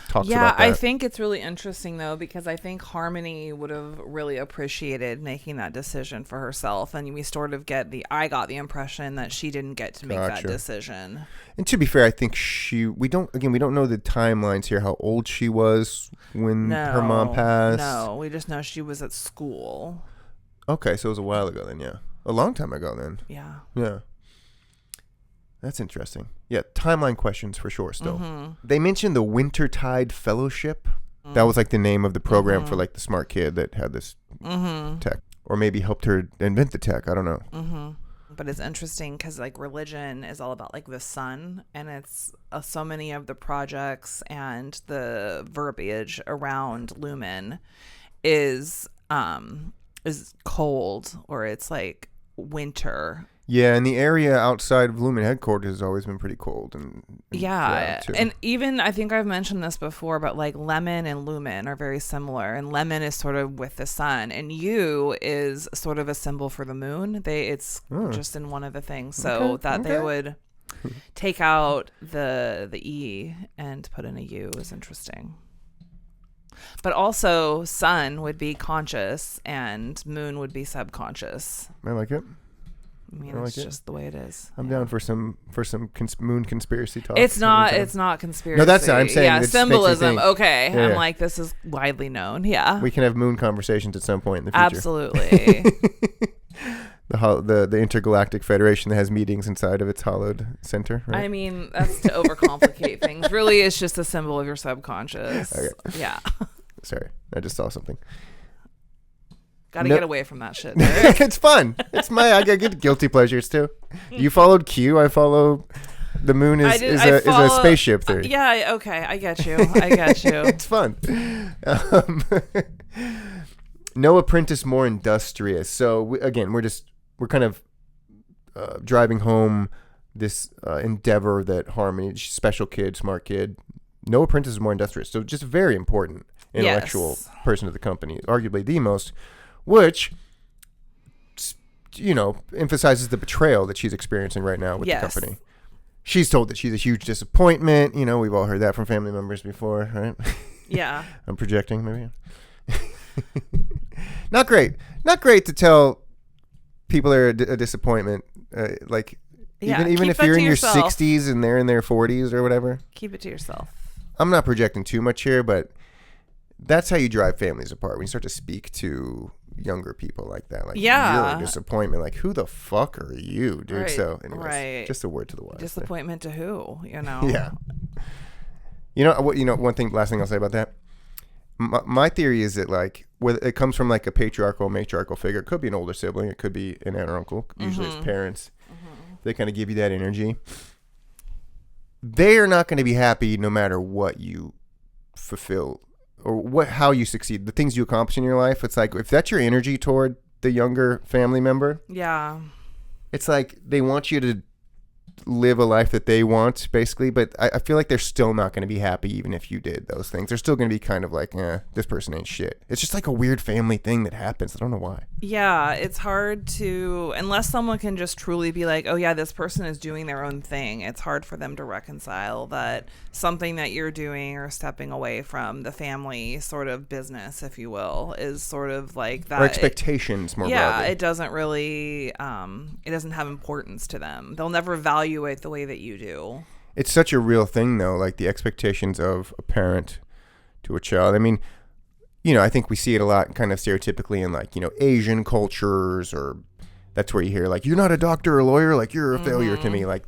talks about. I think it's really interesting though, because I think Harmony would have really appreciated making that decision for herself, and we sort of I got the impression that she didn't get to make that decision. And to be fair, I think we don't know the timelines here, how old she was when her mom passed. No, we just know she was at school. Okay, so it was a while ago then, yeah. A long time ago then. Yeah. Yeah. That's interesting. Yeah, timeline questions for sure still. They mentioned the Wintertide Fellowship. That was like the name of the program for like the smart kid that had this tech. Or maybe helped her invent the tech. I don't know. But it's interesting because like religion is all about like the sun, and it's so many of the projects and the verbiage around Lumen is cold, or it's like winter. Yeah, and the area outside of Lumen headquarters has always been pretty cold. And yeah, and even, I think I've mentioned this before, but like Lemon and Lumen are very similar. And Lemon is sort of with the sun, and U is sort of a symbol for the moon. It's just in one of the things. So they would take out the E and put in a U is interesting. But also, sun would be conscious and moon would be subconscious. I like it. I mean, it's just the way it is. I'm down for some moon conspiracy talk. It's not conspiracy. No, that's what I'm saying. Yeah, symbolism. Okay. Yeah. I'm like, this is widely known. Yeah. We can have moon conversations at some point in the future. Absolutely. The Intergalactic Federation that has meetings inside of its hollowed center, right? I mean, that's to overcomplicate things. Really, it's just a symbol of your subconscious. Okay. Yeah. Sorry, I just saw something. Gotta get away from that shit, Derek. It's fun. I get guilty pleasures too. You followed Q. I follow. The moon is a spaceship theory. Yeah. Okay. I get you. It's fun. No apprentice more industrious. So we're kind of driving home this endeavor that Harmony, special kid, smart kid. No apprentice is more industrious. So just very important intellectual person of the company, arguably the most. Which, emphasizes the betrayal that she's experiencing right now with the company. She's told that she's a huge disappointment. We've all heard that from family members before, right? Yeah. I'm projecting, maybe. Not great. Not great to tell people they're a disappointment. Even if you're in your 60s and they're in their 40s or whatever. Keep it to yourself. I'm not projecting too much here, but that's how you drive families apart. When you start to speak to younger people like that, like you're a disappointment. Like, who the fuck are you, dude? Right, so anyways, just a word to the wise. Disappointment there. To who? Yeah. Last thing I'll say about that. My theory is that it comes from like a patriarchal, matriarchal figure. It could be an older sibling. It could be an aunt or uncle. Usually it's parents. They kind of give you that energy. They are not going to be happy no matter what you fulfill or how you succeed, the things you accomplish in your life. It's like, if that's your energy toward the younger family member, it's like they want you to live a life that they want, basically, but I feel like they're still not going to be happy even if you did those things. They're still going to be kind of like, this person ain't shit. It's just like a weird family thing that happens. I don't know why. Yeah, it's hard to, unless someone can just truly be like, oh yeah, this person is doing their own thing, it's hard for them to reconcile that something that you're doing or stepping away from the family sort of business, if you will, is sort of like that. Or expectations more broadly. It doesn't really, it doesn't have importance to them. They'll never evaluate the way that you do. It's such a real thing though, like the expectations of a parent to a child. I mean, I think we see it a lot kind of stereotypically in like, Asian cultures, or that's where you hear like, you're not a doctor or a lawyer, like you're a failure to me. Like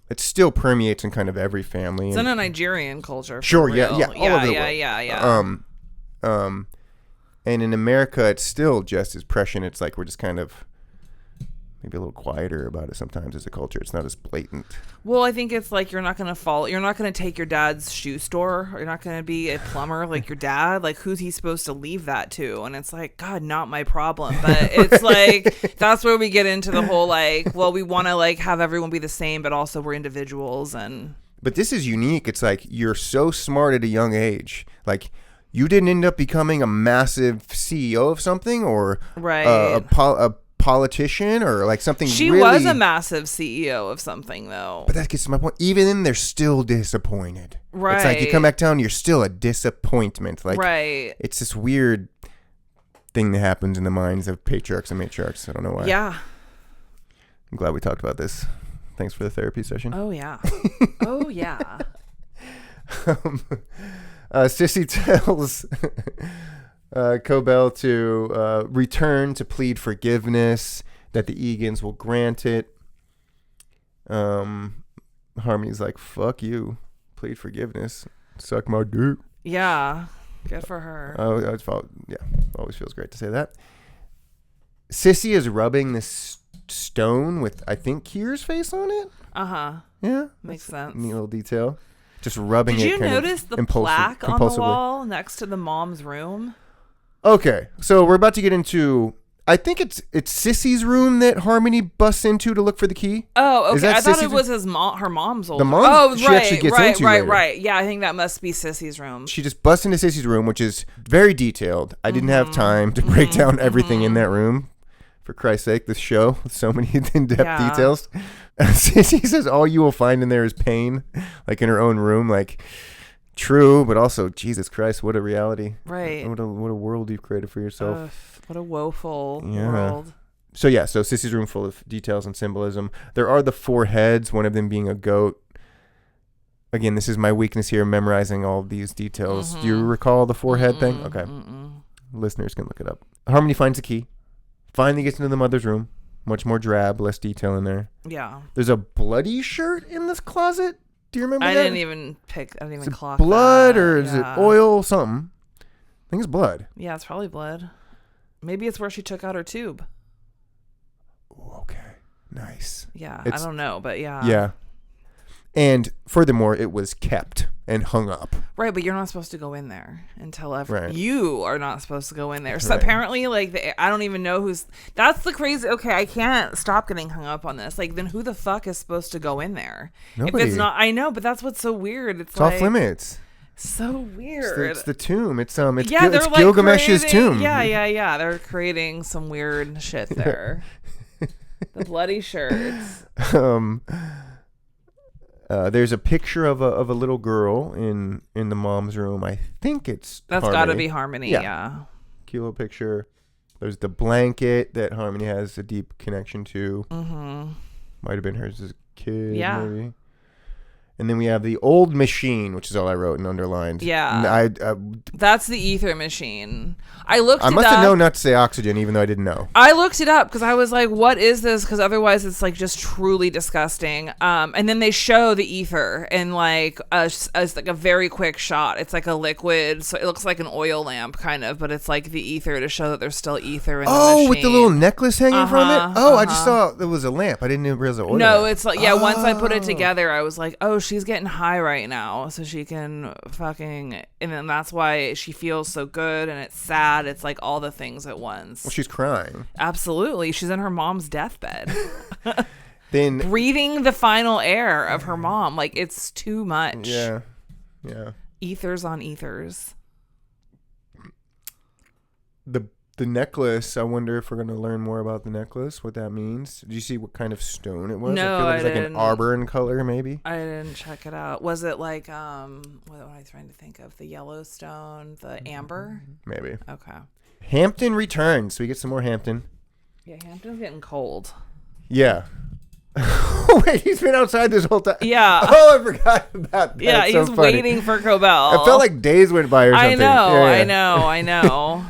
it still permeates in kind of every family. It's in a Nigerian culture. Sure. All over the world. And in America, it's still just as prescient. It's like, we're just kind of maybe a little quieter about it sometimes as a culture. It's not as blatant. Well, I think it's like, you're not going to take your dad's shoe store. You're not going to be a plumber like your dad. Like, who's he supposed to leave that to? And it's like, God, not my problem. But it's like, that's where we get into the whole like, well, we want to like have everyone be the same, but also we're individuals. But this is unique. It's like, you're so smart at a young age. Like, you didn't end up becoming a massive CEO of something or a politician or like something. She was a massive CEO of something though. But that gets to my point. Even then, they're still disappointed. Right. It's like you come back down, you're still a disappointment. Like, right. It's this weird thing that happens in the minds of patriarchs and matriarchs. I don't know why. Yeah. I'm glad we talked about this. Thanks for the therapy session. Oh yeah. Oh yeah. Sissy tells Cobell to return to plead forgiveness, that the Egan's will grant it. Harmony's like, fuck you, plead forgiveness, suck my dick. Yeah, good for her. Always feels great to say that. Sissy is rubbing this stone with, I think, Kier's face on it. Yeah, makes sense. Neat little detail. Just rubbing it. Did you notice the plaque on the wall next to the mom's room? Okay, so we're about to get into, I think it's Sissy's room that Harmony busts into to look for the key. Oh, okay. I thought Sissy's it was her mom's old. The mom. Oh, she actually gets into later. Right. Yeah, I think that must be Sissy's room. She just busts into Sissy's room, which is very detailed. I didn't have time to break down everything in that room. For Christ's sake, this show with so many in-depth details. Sissy says all you will find in there is pain, like in her own room. Like, true, but also, Jesus Christ, what a reality. Right. What a world you've created for yourself. What a woeful world. So Sissy's room full of details and symbolism. There are the 4 heads, one of them being a goat. Again, this is my weakness here, memorizing all of these details. Do you recall the 4-head thing? Okay. Listeners can look it up. Harmony finds the key. Finally gets into the mother's room. Much more drab, less detail in there. Yeah. There's a bloody shirt in this closet. Do you remember that? I didn't even clock blood that. Or is it oil, something? I think it's blood. Yeah, it's probably blood. Maybe it's where she took out her tube. Ooh, okay. Nice. Yeah, I don't know, but yeah. Yeah. And furthermore, it was kept and hung up. Right, but you're not supposed to go in there until ever. Right. You are not supposed to go in there. So apparently, like, I don't even know who's. That's the crazy. Okay, I can't stop getting hung up on this. Like, then who the fuck is supposed to go in there? Nobody. If it's not, I know, but that's what's so weird. It's like, off limits. So weird. It's the tomb. It's Gilgamesh's tomb. Yeah. They're creating some weird shit there. The bloody shirts. There's a picture of a little girl in the mom's room. I think that's got to be Harmony. Yeah. Cute little picture. There's the blanket that Harmony has a deep connection to. Might have been hers as a kid. Yeah. Maybe. And then we have the old machine, which is all I wrote and underlined. Yeah. That's the ether machine. I must have known not to say oxygen, even though I didn't know. I looked it up because I was like, what is this? Because otherwise it's like just truly disgusting. And then they show the ether in like as like a very quick shot. It's like a liquid. So it looks like an oil lamp kind of, but it's like the ether to show that there's still ether in the machine. Oh, with the little necklace hanging from it? Oh, I just saw it was a lamp. I didn't even realize it was oil lamp. It's like, once I put it together, I was like, oh, she's getting high right now. So she can fucking, and then that's why she feels so good and it's sad. It's like all the things at once. Well, she's crying. Absolutely. She's in her mom's deathbed. Then breathing the final air of her mom. Like, it's too much. Yeah. Ethers on ethers. The necklace, I wonder if we're going to learn more about the necklace, what that means. Did you see what kind of stone it was? No, I feel like it was like an auburn color, maybe. I didn't check it out. Was it like, what am I trying to think of? The yellow stone, the amber? Maybe. Okay. Hampton returns. We get some more Hampton. Yeah, Hampton's getting cold. Yeah. Wait, he's been outside this whole time. Yeah. Oh, I forgot about that. Yeah, he's waiting for Cobell. It felt like days went by or something. I know.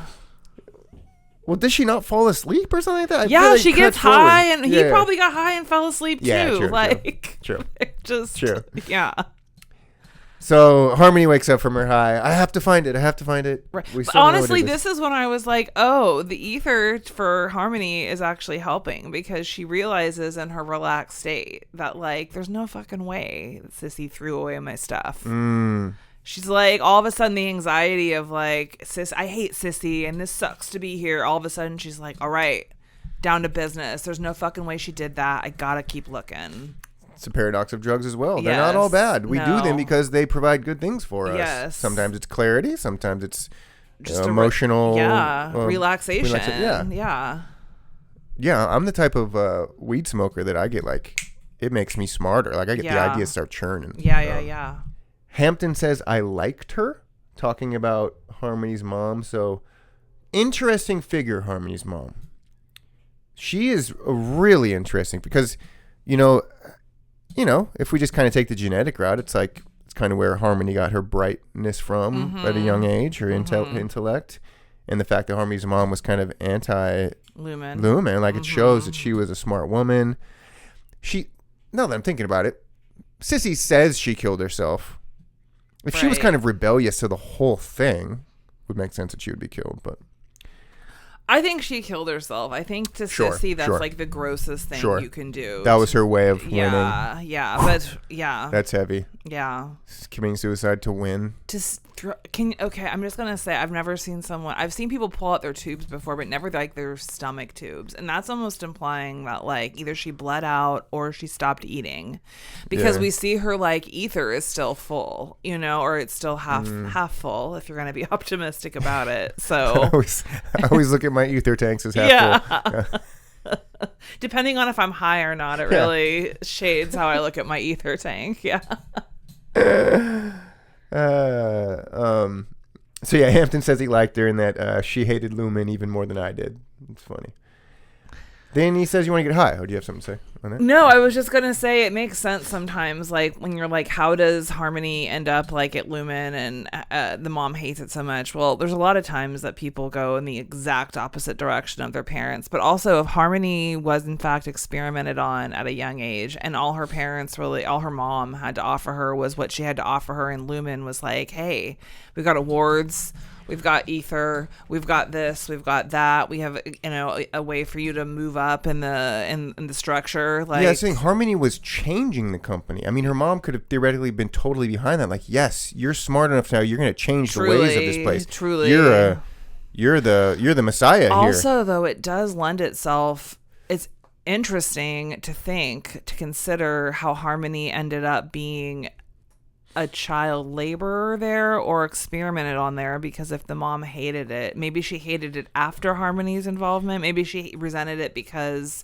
Well, did she not fall asleep or something like that? Yeah, she gets high, and he probably got high and fell asleep too. Yeah, true. True. Yeah. So Harmony wakes up from her high. I have to find it. Right. Honestly, this is when I was like, oh, the ether for Harmony is actually helping, because she realizes in her relaxed state that, like, there's no fucking way that Sissy threw away my stuff. She's like, all of a sudden, the anxiety of like, I hate Sissy and this sucks to be here. All of a sudden, she's like, all right, down to business. There's no fucking way she did that. I gotta keep looking. It's a paradox of drugs as well. They're not all bad. We do them because they provide good things for us. Yes. Sometimes it's clarity. Sometimes it's just emotional. Relaxation. Yeah. I'm the type of weed smoker that I get like, it makes me smarter. Like I get the ideas start churning. Yeah. Hampton says, I liked her, talking about Harmony's mom. So, interesting figure, Harmony's mom. She is really interesting because, you know, if we just kind of take the genetic route, it's like, it's kind of where Harmony got her brightness from at a young age, her intellect. And the fact that Harmony's mom was kind of anti-Lumen. Like, it shows that she was a smart woman. Now that I'm thinking about it, Sissy says she killed herself. If she was kind of rebellious to the whole thing, it would make sense that she would be killed. But I think she killed herself. I think to Sissy, that's like the grossest thing you can do. That was her way of winning. Yeah, but yeah. That's heavy. Yeah. Committing suicide to win. Okay, I'm just gonna say I've seen people pull out their tubes before, but never like their stomach tubes, and that's almost implying that like either she bled out or she stopped eating, because we see her like ether is still full, or it's still half full if you're gonna be optimistic about it. So I always look at my ether tanks as half full. Yeah. Depending on if I'm high or not, it really shades how I look at my ether tank. Yeah. So yeah, Hampton says he liked her and that she hated Lumen even more than I did. It's funny. Then he says you want to get high. Oh, do you have something to say on that? No, I was just gonna say it makes sense sometimes. Like when you're like, how does Harmony end up like at Lumen and the mom hates it so much? Well, there's a lot of times that people go in the exact opposite direction of their parents. But also, if Harmony was in fact experimented on at a young age, and all her mom had to offer her was what she had to offer her, and Lumen was like, hey, we've got awards. We've got ether. We've got this. We've got that. We have, a way for you to move up in the structure. Like, yeah, saying Harmony was changing the company. I mean, her mom could have theoretically been totally behind that. Like, yes, you're smart enough now. You're going to change the ways of this place. Truly, you're the Messiah here. Also, though, it does lend itself. It's interesting to consider how Harmony ended up being a child laborer there or experimented on there, because if the mom hated it, maybe she hated it after Harmony's involvement. Maybe she resented it because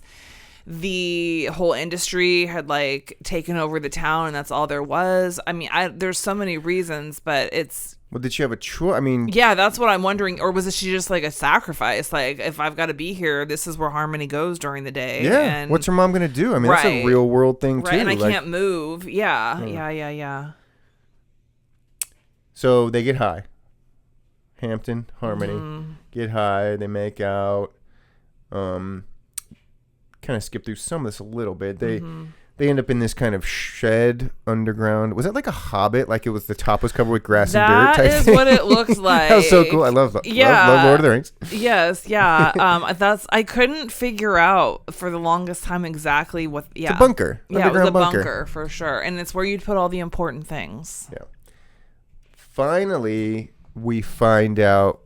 the whole industry had like taken over the town and that's all there was. I mean, there's so many reasons, but it's... Well, did she have a choice? I mean... Yeah, that's what I'm wondering. Or was she just like a sacrifice? Like, if I've got to be here, this is where Harmony goes during the day. Yeah, and what's her mom going to do? I mean, that's a real world thing too. Right, and I can't move. Yeah. So they get high. Hampton, Harmony, get high. They make out. Kind of skip through some of this a little bit. They end up in this kind of shed underground. Was that like a Hobbit? Like it was the top was covered with grass and dirt type That is thing? what it looks like. That was so cool. I love Lord of the Rings. Yes, yeah. I couldn't figure out for the longest time exactly what. Yeah, it's a bunker. Yeah, it was a bunker for sure, and it's where you'd put all the important things. Yeah. Finally, we find out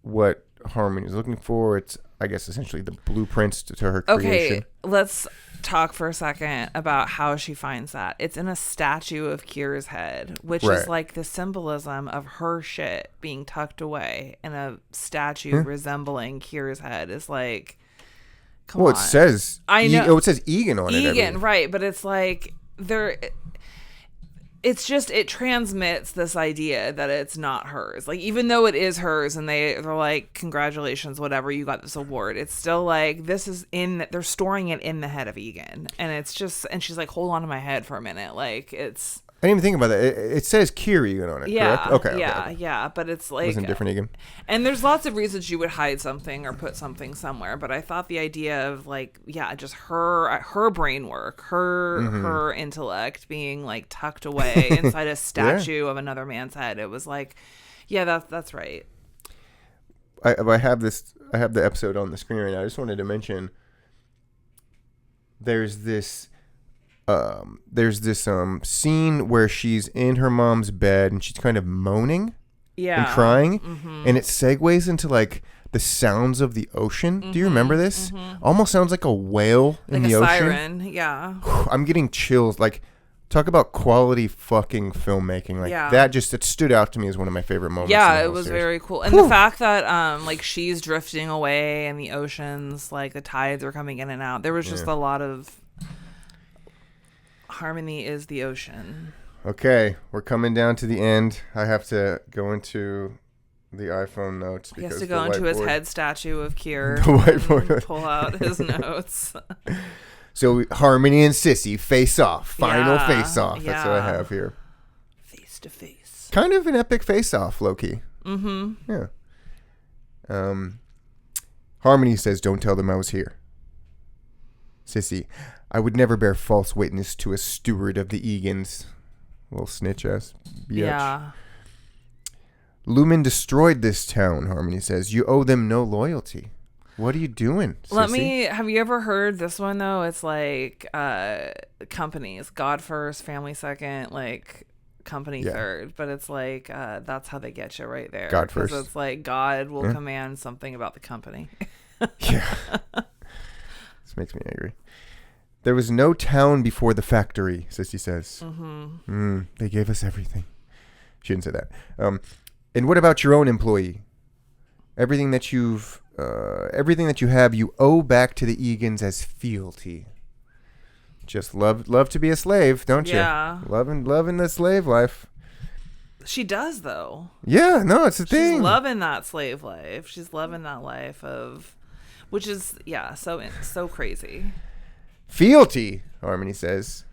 what Harmony is looking for. It's, I guess, essentially the blueprints to her creation. Okay, let's talk for a second about how she finds that. It's in a statue of Kier's head, which is like the symbolism of her shit being tucked away in a statue resembling Kier's head. Is like, come on. It says... I know. It says Egan on it. Egan, right. But it's like... It's just, it transmits this idea that it's not hers. Like, even though it is hers and they're like, congratulations, whatever, you got this award. It's still like, they're storing it in the head of Egan. And it's just, and she's like, hold on to my head for a minute. Like, it's... I didn't even think about that. It says Kier Egan on it, correct? Okay. Yeah. But it's like... It wasn't different Egan. And there's lots of reasons you would hide something or put something somewhere. But I thought the idea of like, just her brain work, her intellect being like tucked away inside a statue of another man's head. It was like, that's right. I have the episode on the screen right now. I just wanted to mention there's this scene where she's in her mom's bed and she's kind of moaning and crying, and it segues into like the sounds of the ocean. Do you remember this? Almost sounds like a whale in the ocean. Siren. Yeah. I'm getting chills. Like, talk about quality fucking filmmaking. Like that it stood out to me as one of my favorite moments. Yeah, it was very cool. And the fact that like she's drifting away in the oceans, like the tides are coming in and out. There was just a lot of... Harmony is the ocean. Okay, we're coming down to the end. I have to go into the iPhone notes. He has to go into his head statue of Kier. The whiteboard. Pull out his notes. So Harmony and Sissy face off. Final face off. That's what I have here. Face to face. Kind of an epic face off, low-key. Mm-hmm. Yeah. Harmony says, don't tell them I was here. Sissy, I would never bear false witness to a steward of the Egans. Little snitch ass bitch. Yeah. Lumen destroyed this town, Harmony says. You owe them no loyalty. What are you doing, sissy? Have you ever heard this one, though? It's like companies, God first, family second, like company third. But it's like that's how they get you right there. God first. Because it's like God will command something about the company. Yeah. This makes me angry. There was no town before the factory, Sissy says. They gave us everything. She didn't say that. And what about your own employee? Everything that you have, you owe back to the Egans as fealty. Just love to be a slave, don't you? Yeah. Loving the slave life. She does, though. Yeah, no, it's a thing. She's loving that slave life. She's loving that life which is so crazy. Fealty, Harmony says.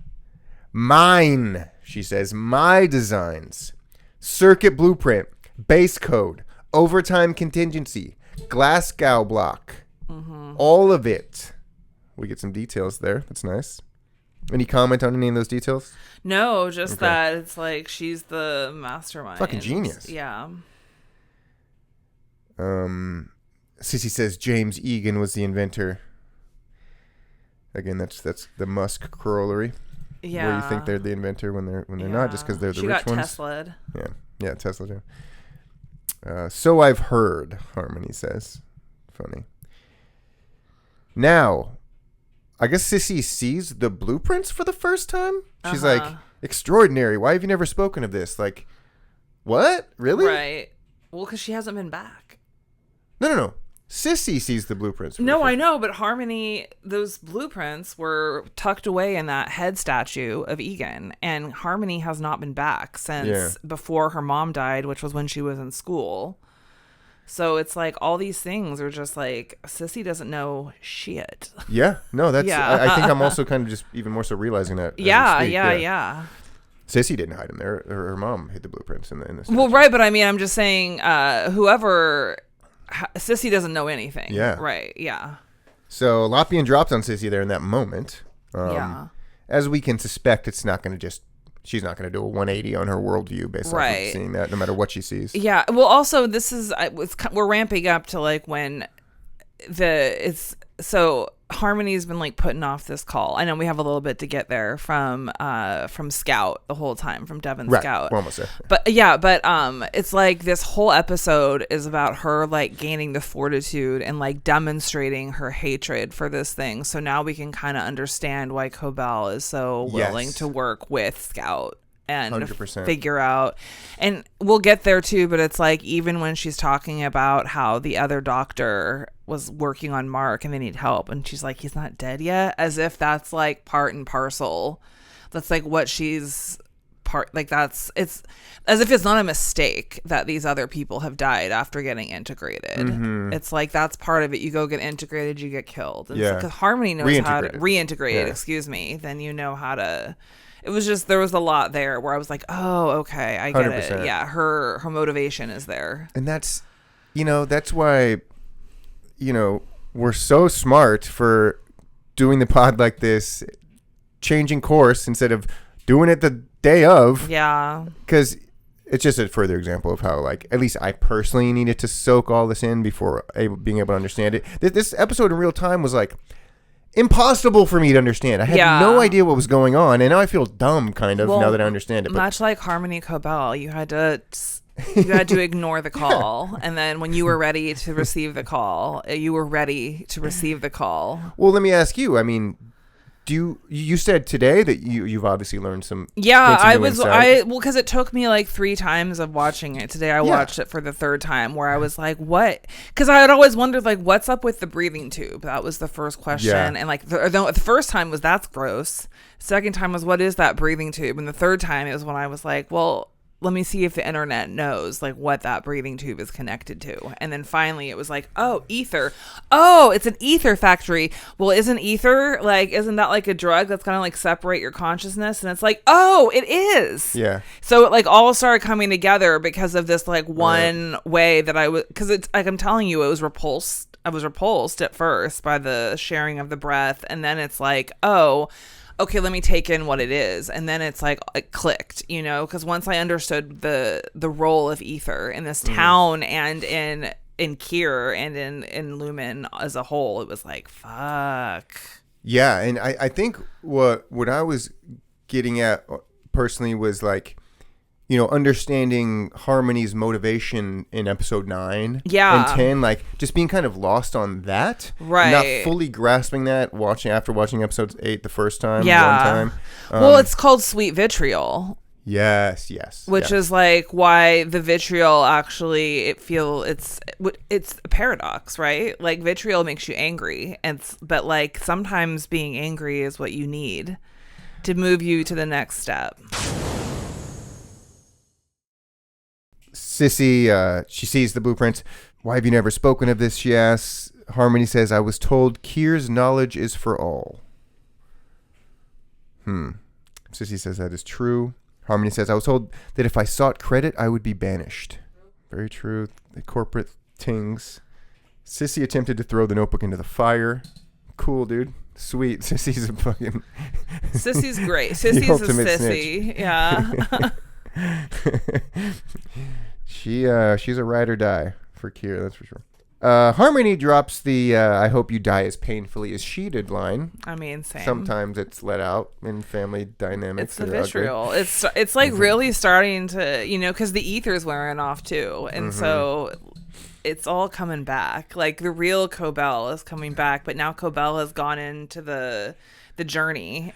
Mine, she says. My designs. Circuit blueprint. Base code. Overtime contingency. Glasgow block. All of it. We get some details there. That's nice. Any comment on any of those details? No, just that it's like she's the mastermind. Fucking genius. Yeah. Sissy says James Egan was the inventor. Again, that's the Musk corollary. Yeah. Where you think they're the inventor when they're not, just because they're the rich ones. She got Tesla'd. Yeah, Tesla too. So I've heard, Harmony says. Funny. Now, I guess Sissy sees the blueprints for the first time. She's like, extraordinary. Why have you never spoken of this? Like, what? Really? Right. Well, because she hasn't been back. No. Sissy sees the blueprints. No, I know, but Harmony, those blueprints were tucked away in that head statue of Egan, and Harmony has not been back since before her mom died, which was when she was in school. So it's like all these things are just like, Sissy doesn't know shit. Yeah, no, that's. Yeah. I think I'm also kind of just even more so realizing that. Yeah. Sissy didn't hide them there. Her mom hid the blueprints in the statue. Well, right, but I mean, I'm just saying, whoever. Sissy doesn't know anything. Yeah. Right. Yeah. So a lot being dropped on Sissy there in that moment. Yeah. As we can suspect, she's not going to do a 180 on her worldview based off of seeing that, no matter what she sees. Yeah. Well, also, we're ramping up to like when so Harmony's been like putting off this call. I know we have a little bit to get there from Scout the whole time, from Devin Scout. We're almost there. But it's like this whole episode is about her like gaining the fortitude and like demonstrating her hatred for this thing. So now we can kind of understand why Cobell is so willing to work with Scout and 100%. Figure out. And we'll get there too, but it's like even when she's talking about how the other doctor was working on Mark and they need help, and she's like, he's not dead yet, as if that's like part and parcel. That's like what she's it's as if it's not a mistake that these other people have died after getting integrated. It's like that's part of it. You go get integrated, you get killed. And because Harmony knows how to reintegrate, then you know how to. It was just, there was a lot there where I was like, oh, okay, I get 100%. It. Yeah, her motivation is there. And that's why, we're so smart for doing the pod like this, changing course instead of doing it the day of. Yeah. Because it's just a further example of how, like, at least I personally needed to soak all this in before being able to understand it. This episode in real time was like impossible for me to understand. I had no idea what was going on, and now I feel dumb kind of now that I understand it. But much like Harmony Cobell, you had to ignore the call, and then when you were ready to receive the call, you were ready to receive the call. Well, let me ask you. I mean, you said today that you've obviously learned some. Yeah, because it took me like 3 times of watching it. Today I watched it for the 3rd time, where I was like, what? Because I had always wondered, like, what's up with the breathing tube? That was the first question. And like the first time was, that's gross. Second time was, what is that breathing tube? And the third time is when I was like, well, let me see if the internet knows like what that breathing tube is connected to. And then finally it was like, oh, ether. Oh, it's an ether factory. Well, isn't that like a drug that's gonna like separate your consciousness? And it's like, oh, it is. Yeah. So it like all started coming together because of this like one way that I was, because it's like, I'm telling you, it was repulsed. I was repulsed at first by the sharing of the breath. And then it's like, oh, okay, let me take in what it is. And then it's like, it clicked, because once I understood the role of ether in this town and in in Kier and in Lumen as a whole. It was like, fuck. Yeah, and I think what I was getting at personally was like, understanding Harmony's motivation in episode 9 and 10, like just being kind of lost on that, right? Not fully grasping that after watching episode 8 the first time, one time. Well, it's called sweet vitriol. Yes. Which is like why the vitriol actually it's a paradox, right? Like vitriol makes you angry, but like sometimes being angry is what you need to move you to the next step. Sissy, she sees the blueprints. Why have you never spoken of this? She asks. Harmony says, I was told Kier's knowledge is for all. Sissy says that is true. Harmony says, I was told that if I sought credit, I would be banished. Very true. The corporate tings. Sissy attempted to throw the notebook into the fire. Cool, dude. Sweet. Sissy's a fucking... Sissy's great. Sissy's a sissy. Snitch. Yeah. She's a ride or die for Kier, that's for sure. Harmony drops the I hope you die as painfully as she did line. I mean, same. Sometimes it's let out in family dynamics. It's the vitriol. It's like really starting to, because the ether's wearing off too. And so it's all coming back. Like the real Cobell is coming back, but now Cobell has gone into the journey.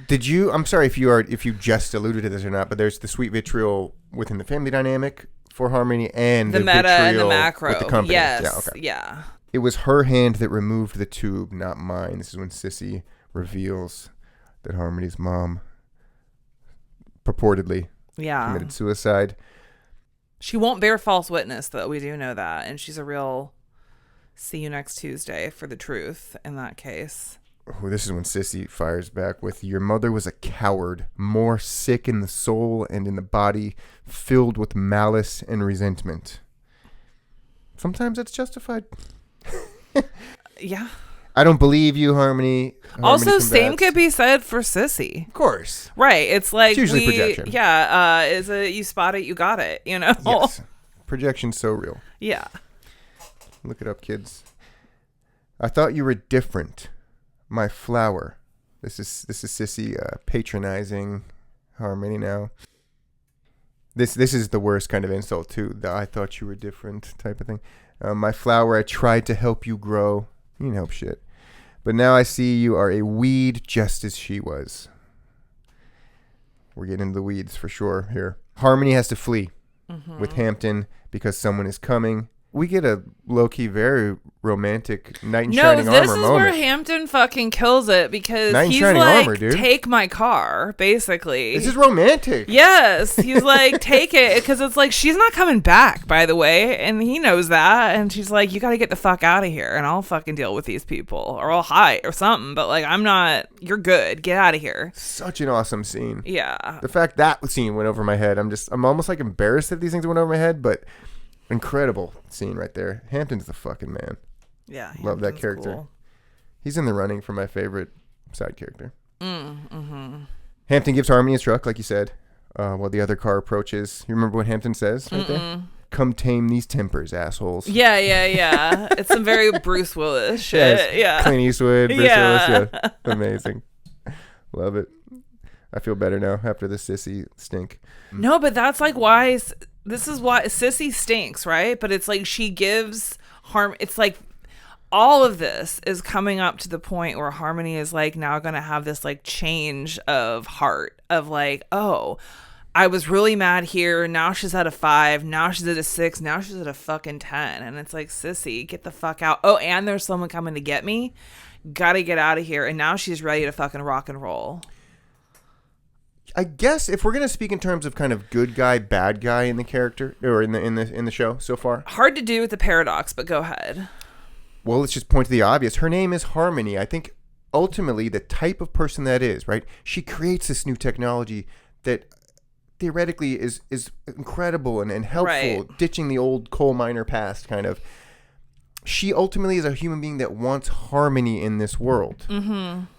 Did you, I'm sorry if you just alluded to this or not, but there's the sweet vitriol within the family dynamic for Harmony and the meta and the macro with the company. Yes. Yeah, okay. Yeah. It was her hand that removed the tube, not mine. This is when Sissy reveals that Harmony's mom purportedly committed suicide. She won't bear false witness, though. We do know that. And she's a real see you next Tuesday for the truth in that case. Oh, this is when Sissy fires back with, your mother was a coward, more sick in the soul and in the body, filled with malice and resentment. Sometimes it's justified. Yeah. I don't believe you, Harmony. Also, same could be said for Sissy. Of course. Right. It's like it's usually projection. Yeah. You spot it, you got it, Yes. Projection's so real. Yeah. Look it up, kids. I thought you were different. My flower. This is Sissy patronizing Harmony now. This is the worst kind of insult too. The I thought you were different type of thing. My flower, I tried to help you grow. You didn't help shit. But now I see you are a weed just as she was. We're getting into the weeds for sure here. Harmony has to flee with Hampton because someone is coming. We get a low-key, very romantic knight in shining armor moment. No, this is where Hampton fucking kills it because he's like, armor, take my car, basically. This is romantic. Yes. He's like, take it, because it's like, she's not coming back, by the way, and he knows that, and she's like, you got to get the fuck out of here, and I'll fucking deal with these people, or I'll hide, or something, but like, I'm not, you're good, get out of here. Such an awesome scene. Yeah. The fact that scene went over my head, I'm almost like embarrassed that these things went over my head, but... incredible scene right there. Hampton's the fucking man. Yeah. Love that character. Cool. He's in the running for my favorite side character. Hampton gives Harmony his truck, like you said, while the other car approaches. You remember what Hampton says right there? Come tame these tempers, assholes. Yeah. It's some very Bruce Willis shit. Yes. Yeah. Clint Eastwood, Bruce Willis. Yeah. Amazing. Love it. I feel better now after the Sissy stink. No, but that's like why... This is why Sissy stinks, right? But it's like she gives it's like all of this is coming up to the point where Harmony is like now going to have this like change of heart of like, oh, I was really mad here. Now she's at a 5. Now she's at a 6. Now she's at a fucking 10. And it's like, Sissy, get the fuck out. Oh, and there's someone coming to get me. Gotta get out of here. And now she's ready to fucking rock and roll. I guess if we're gonna speak in terms of kind of good guy, bad guy in the character or in the show so far, hard to do with the paradox, but go ahead. Well, let's just point to the obvious. Her name is Harmony. I think ultimately the type of person that is, right? She creates this new technology that theoretically is incredible and helpful, right. Ditching the old coal miner past kind of. She ultimately is a human being that wants harmony in this world.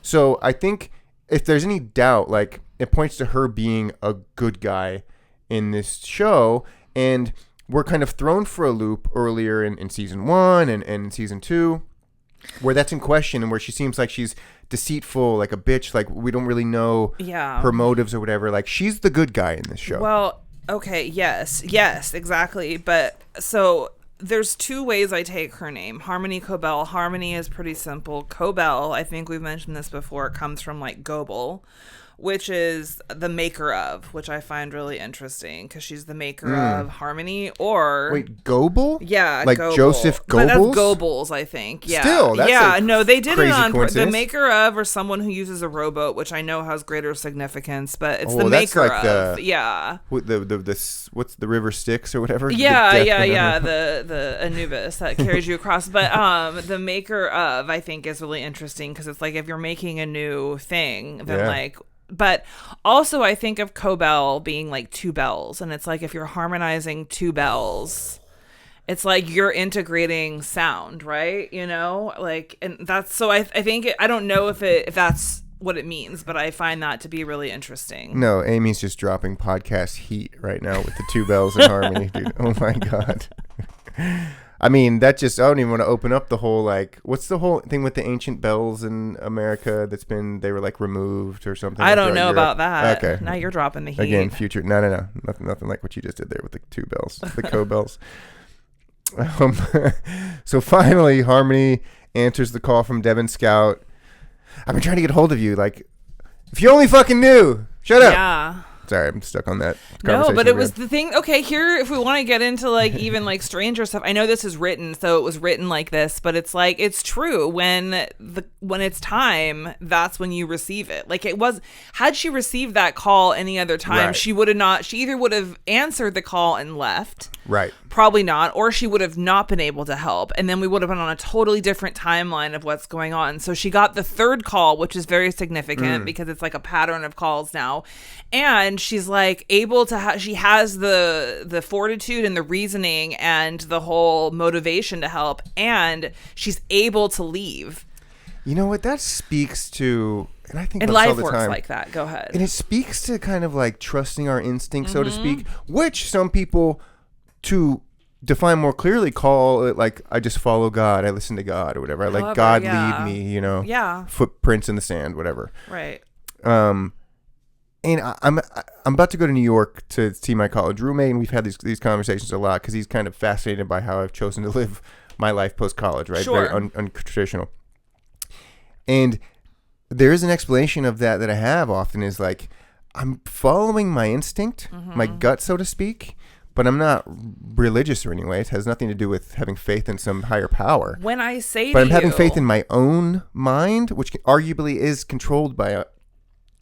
So I think if there's any doubt, like, it points to her being a good guy in this show. And we're kind of thrown for a loop earlier in season 1 and in season 2, where that's in question and where she seems like she's deceitful, like a bitch, like we don't really know her motives or whatever. Like, she's the good guy in this show. Well, okay, yes, exactly. But so there's 2 ways I take her name. Harmony Cobell. Harmony is pretty simple. Cobell, I think we've mentioned this before, it comes from like Goebel, which is the maker of, which I find really interesting because she's the maker of Harmony. Or wait, Goebel? Yeah, like Goebel. Joseph Goebbels? But that's Goebbels, I think. Yeah, still, that's no, they did it on coincidence. the maker of, or someone who uses a rowboat, which I know has greater significance, but it's the that's maker like of. The what's the river Styx or whatever? The Anubis that carries you across. But the maker of, I think, is really interesting because it's like if you're making a new thing, then like. But also I think of Cobell being like 2 bells, and it's like if you're harmonizing 2 bells, it's like you're integrating sound, right? You know, like, and that's, so I think I don't know if that's what it means, but I find that to be really interesting. No, Amy's just dropping podcast heat right now with the 2 bells in harmony, dude. Oh my God. I mean, that just, I don't even want to open up the whole, like, what's the whole thing with the ancient bells in America they were like removed or something? I don't know about that. Okay. Now you're dropping the heat. Again, future, no. Nothing like what you just did there with the 2 bells, the co-bells. So finally, Harmony answers the call from Devin Scout. I've been trying to get hold of you. Like, if you only fucking knew. Shut up. Yeah. Sorry, I'm stuck on that. No, but it was the thing. Okay, here, if we want to get into like even like stranger stuff, I know this is written, so it was written like this, but it's like, it's true. When it's time, that's when you receive it. Like, it was, had she received that call any other time, right. she either would have answered the call and left. Right. Probably not, or she would have not been able to help, and then we would have been on a totally different timeline of what's going on. So she got the 3rd call, which is very significant because it's like a pattern of calls now, and she's like able to she has the fortitude and the reasoning and the whole motivation to help, and she's able to leave. You know what that speaks to? And I think and about this life all the works time. like that. Go ahead. And it speaks to kind of like trusting our instinct, so to speak, which some people, to define more clearly, call it like, I just follow God, I listen to God or whatever. I let God lead me, you know. Yeah. Footprints in the sand, whatever. Right. And I'm about to go to New York to see my college roommate, and we've had these conversations a lot because he's kind of fascinated by how I've chosen to live my life post college, right? Sure. Very untraditional. And there is an explanation of that I have often, is like, I'm following my instinct, my gut, so to speak, but I'm not religious or anyway. It has nothing to do with having faith in some higher power. When I say but I'm having faith in my own mind, which arguably is controlled by a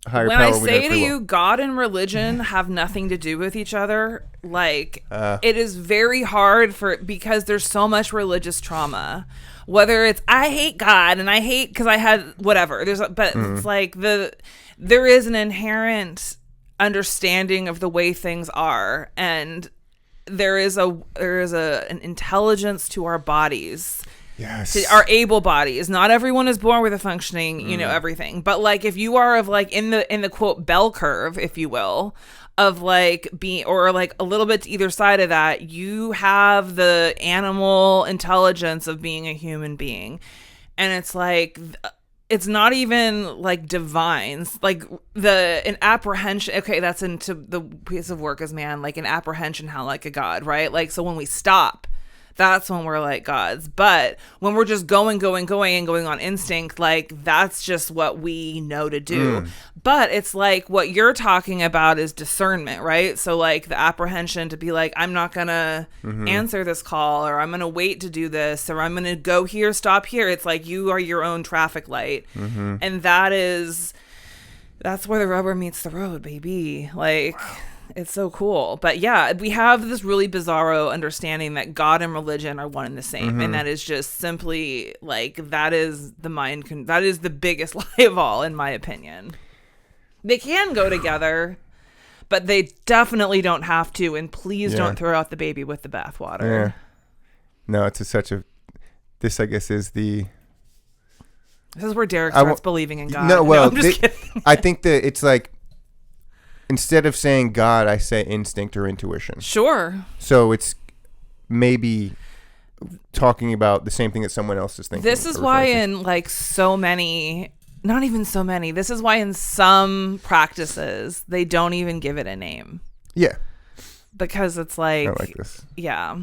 higher when power. I say to you, God and religion have nothing to do with each other, like, it is very hard because there's so much religious trauma. Whether it's, I hate God and I hate because I had whatever. It's like there is an inherent understanding of the way things are, and there is an intelligence to our bodies. Yes. To our able bodies. Not everyone is born with a functioning, everything. But like, if you are of like in the quote bell curve, if you will, of like being, or like a little bit to either side of that, you have the animal intelligence of being a human being. And it's like, it's not even like divine, like an apprehension. Okay, that's into the piece of work as man, like an apprehension, how like a God, right? Like, so when we stop, that's when we're like gods. But when we're just going on instinct, like, that's just what we know to do. But it's like what you're talking about is discernment, right? So like the apprehension to be like, I'm not gonna answer this call, or I'm gonna wait to do this, or I'm gonna go here, stop here. It's like you are your own traffic light. And that's where the rubber meets the road, baby. Like, wow. It's so cool. But yeah, we have this really bizarro understanding that God and religion are one and the same. And that is just simply like, that is the biggest lie of all, in my opinion. They can go together, but they definitely don't have to. And please don't throw out the baby with the bathwater. Yeah. No, this I guess is the... This is where Derek starts believing in God. No, well, I'm just kidding. I think that it's like, instead of saying God, I say instinct or intuition. Sure. So it's maybe talking about the same thing that someone else is thinking. This is why in like so many, not even so many, this is why in some practices they don't even give it a name. Yeah. Because it's like, I like this. Yeah.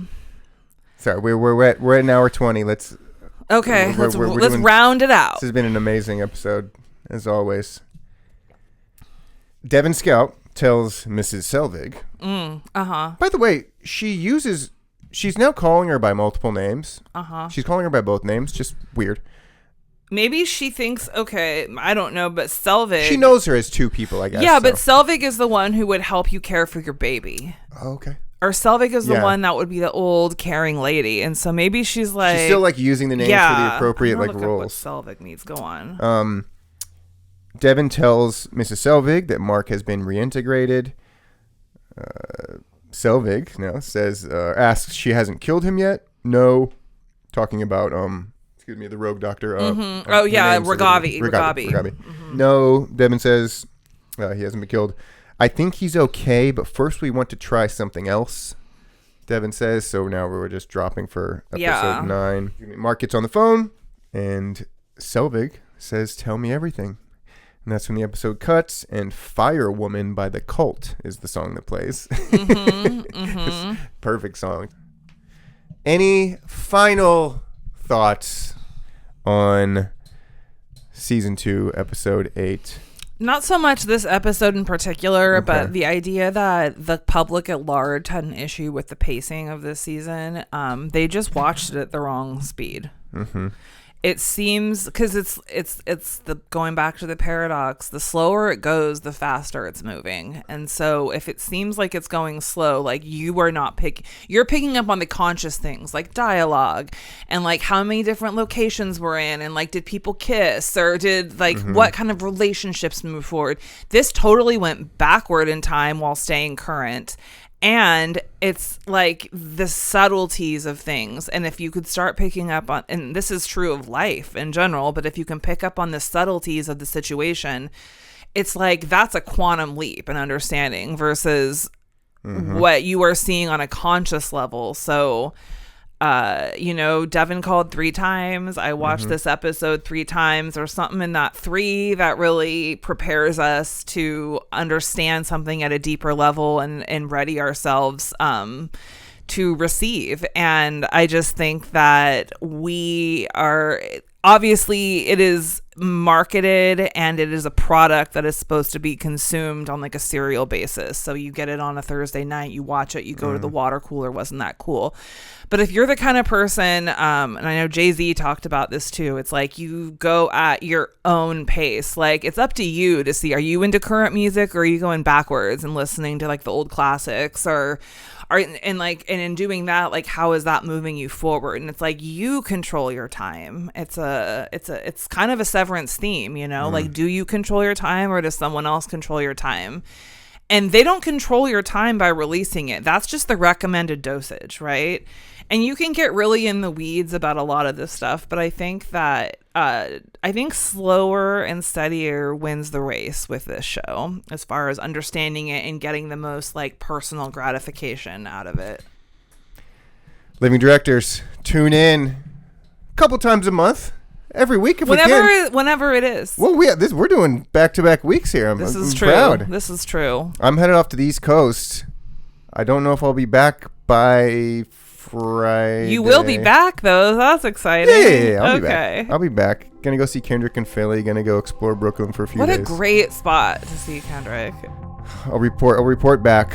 Sorry, we're at an hour 20. Let's let's round it out. This has been an amazing episode, as always. Devin Scout tells Mrs. Selvig. By the way, she's now calling her by multiple names. She's calling her by both names. Just weird. Maybe she thinks, okay, I don't know, but Selvig. She knows her as two people, I guess. Yeah, but Selvig is the one who would help you care for your baby. Oh, okay. Or Selvig is the one that would be the old caring lady. And so maybe she's like... She's still like using the names for the appropriate like roles. What Selvig needs. Go on. Devin tells Mrs. Selvig that Mark has been reintegrated. Selvig asks she hasn't killed him yet. No. Talking about the rogue doctor. Ragavi. Mm-hmm. No, Devin says he hasn't been killed. I think he's okay, but first we want to try something else, Devin says. So now we're just dropping for episode 9. Mark gets on the phone, and Selvig says, tell me everything. And that's when the episode cuts, and Fire Woman by The Cult is the song that plays. Perfect song. Any final thoughts on season 2, episode 8? Not so much this episode in particular, but the idea that the public at large had an issue with the pacing of this season. They just watched it at the wrong speed. It seems, because it's the going back to the paradox, the slower it goes, the faster it's moving. And so if it seems like it's going slow, like you're picking up on the conscious things like dialogue and like how many different locations we're in and like did people kiss or did like what kind of relationships move forward. This totally went backward in time while staying current. And it's like the subtleties of things. And if you could start picking up on, and this is true of life in general, but if you can pick up on the subtleties of the situation, it's like that's a quantum leap in understanding versus what you are seeing on a conscious level. So, Devin called 3 times. I watched this episode 3 times or something in that 3 that really prepares us to understand something at a deeper level and ready ourselves to receive. And I just think that we are... Obviously, it is marketed and it is a product that is supposed to be consumed on like a serial basis. So you get it on a Thursday night, you watch it, you go to the water cooler. Wasn't that cool? But if you're the kind of person, and I know Jay-Z talked about this too, it's like you go at your own pace. Like it's up to you to see, are you into current music or are you going backwards and listening to like the old classics and in doing that, like how is that moving you forward? And it's like you control your time. It's kind of a Severance theme, like do you control your time or does someone else control your time? And they don't control your time by releasing it. That's just the recommended dosage, right? And you can get really in the weeds about a lot of this stuff, but I think that slower and steadier wins the race with this show as far as understanding it and getting the most like personal gratification out of it. Living Directors, tune in a couple times a month, every week if we can. Whenever it is. Well, we're doing back-to-back weeks here. I'm true. Proud. This is true. I'm headed off to the East Coast. I don't know if I'll be back by Friday. You will be back, though. That's exciting. Yeah, I'll be back. Gonna go see Kendrick and Philly. Gonna go explore Brooklyn for a few days. What a great spot to see Kendrick. I'll report back.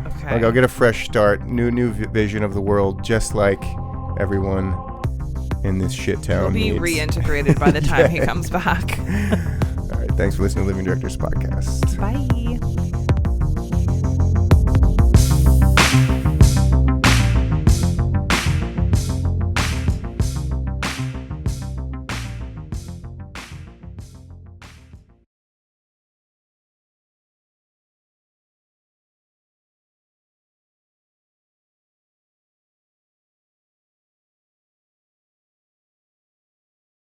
Okay. Like I'll get a fresh start, new vision of the world, just like everyone in this shit town. He'll be reintegrated by the time he comes back. All right. Thanks for listening to Living Directors Podcast. Bye.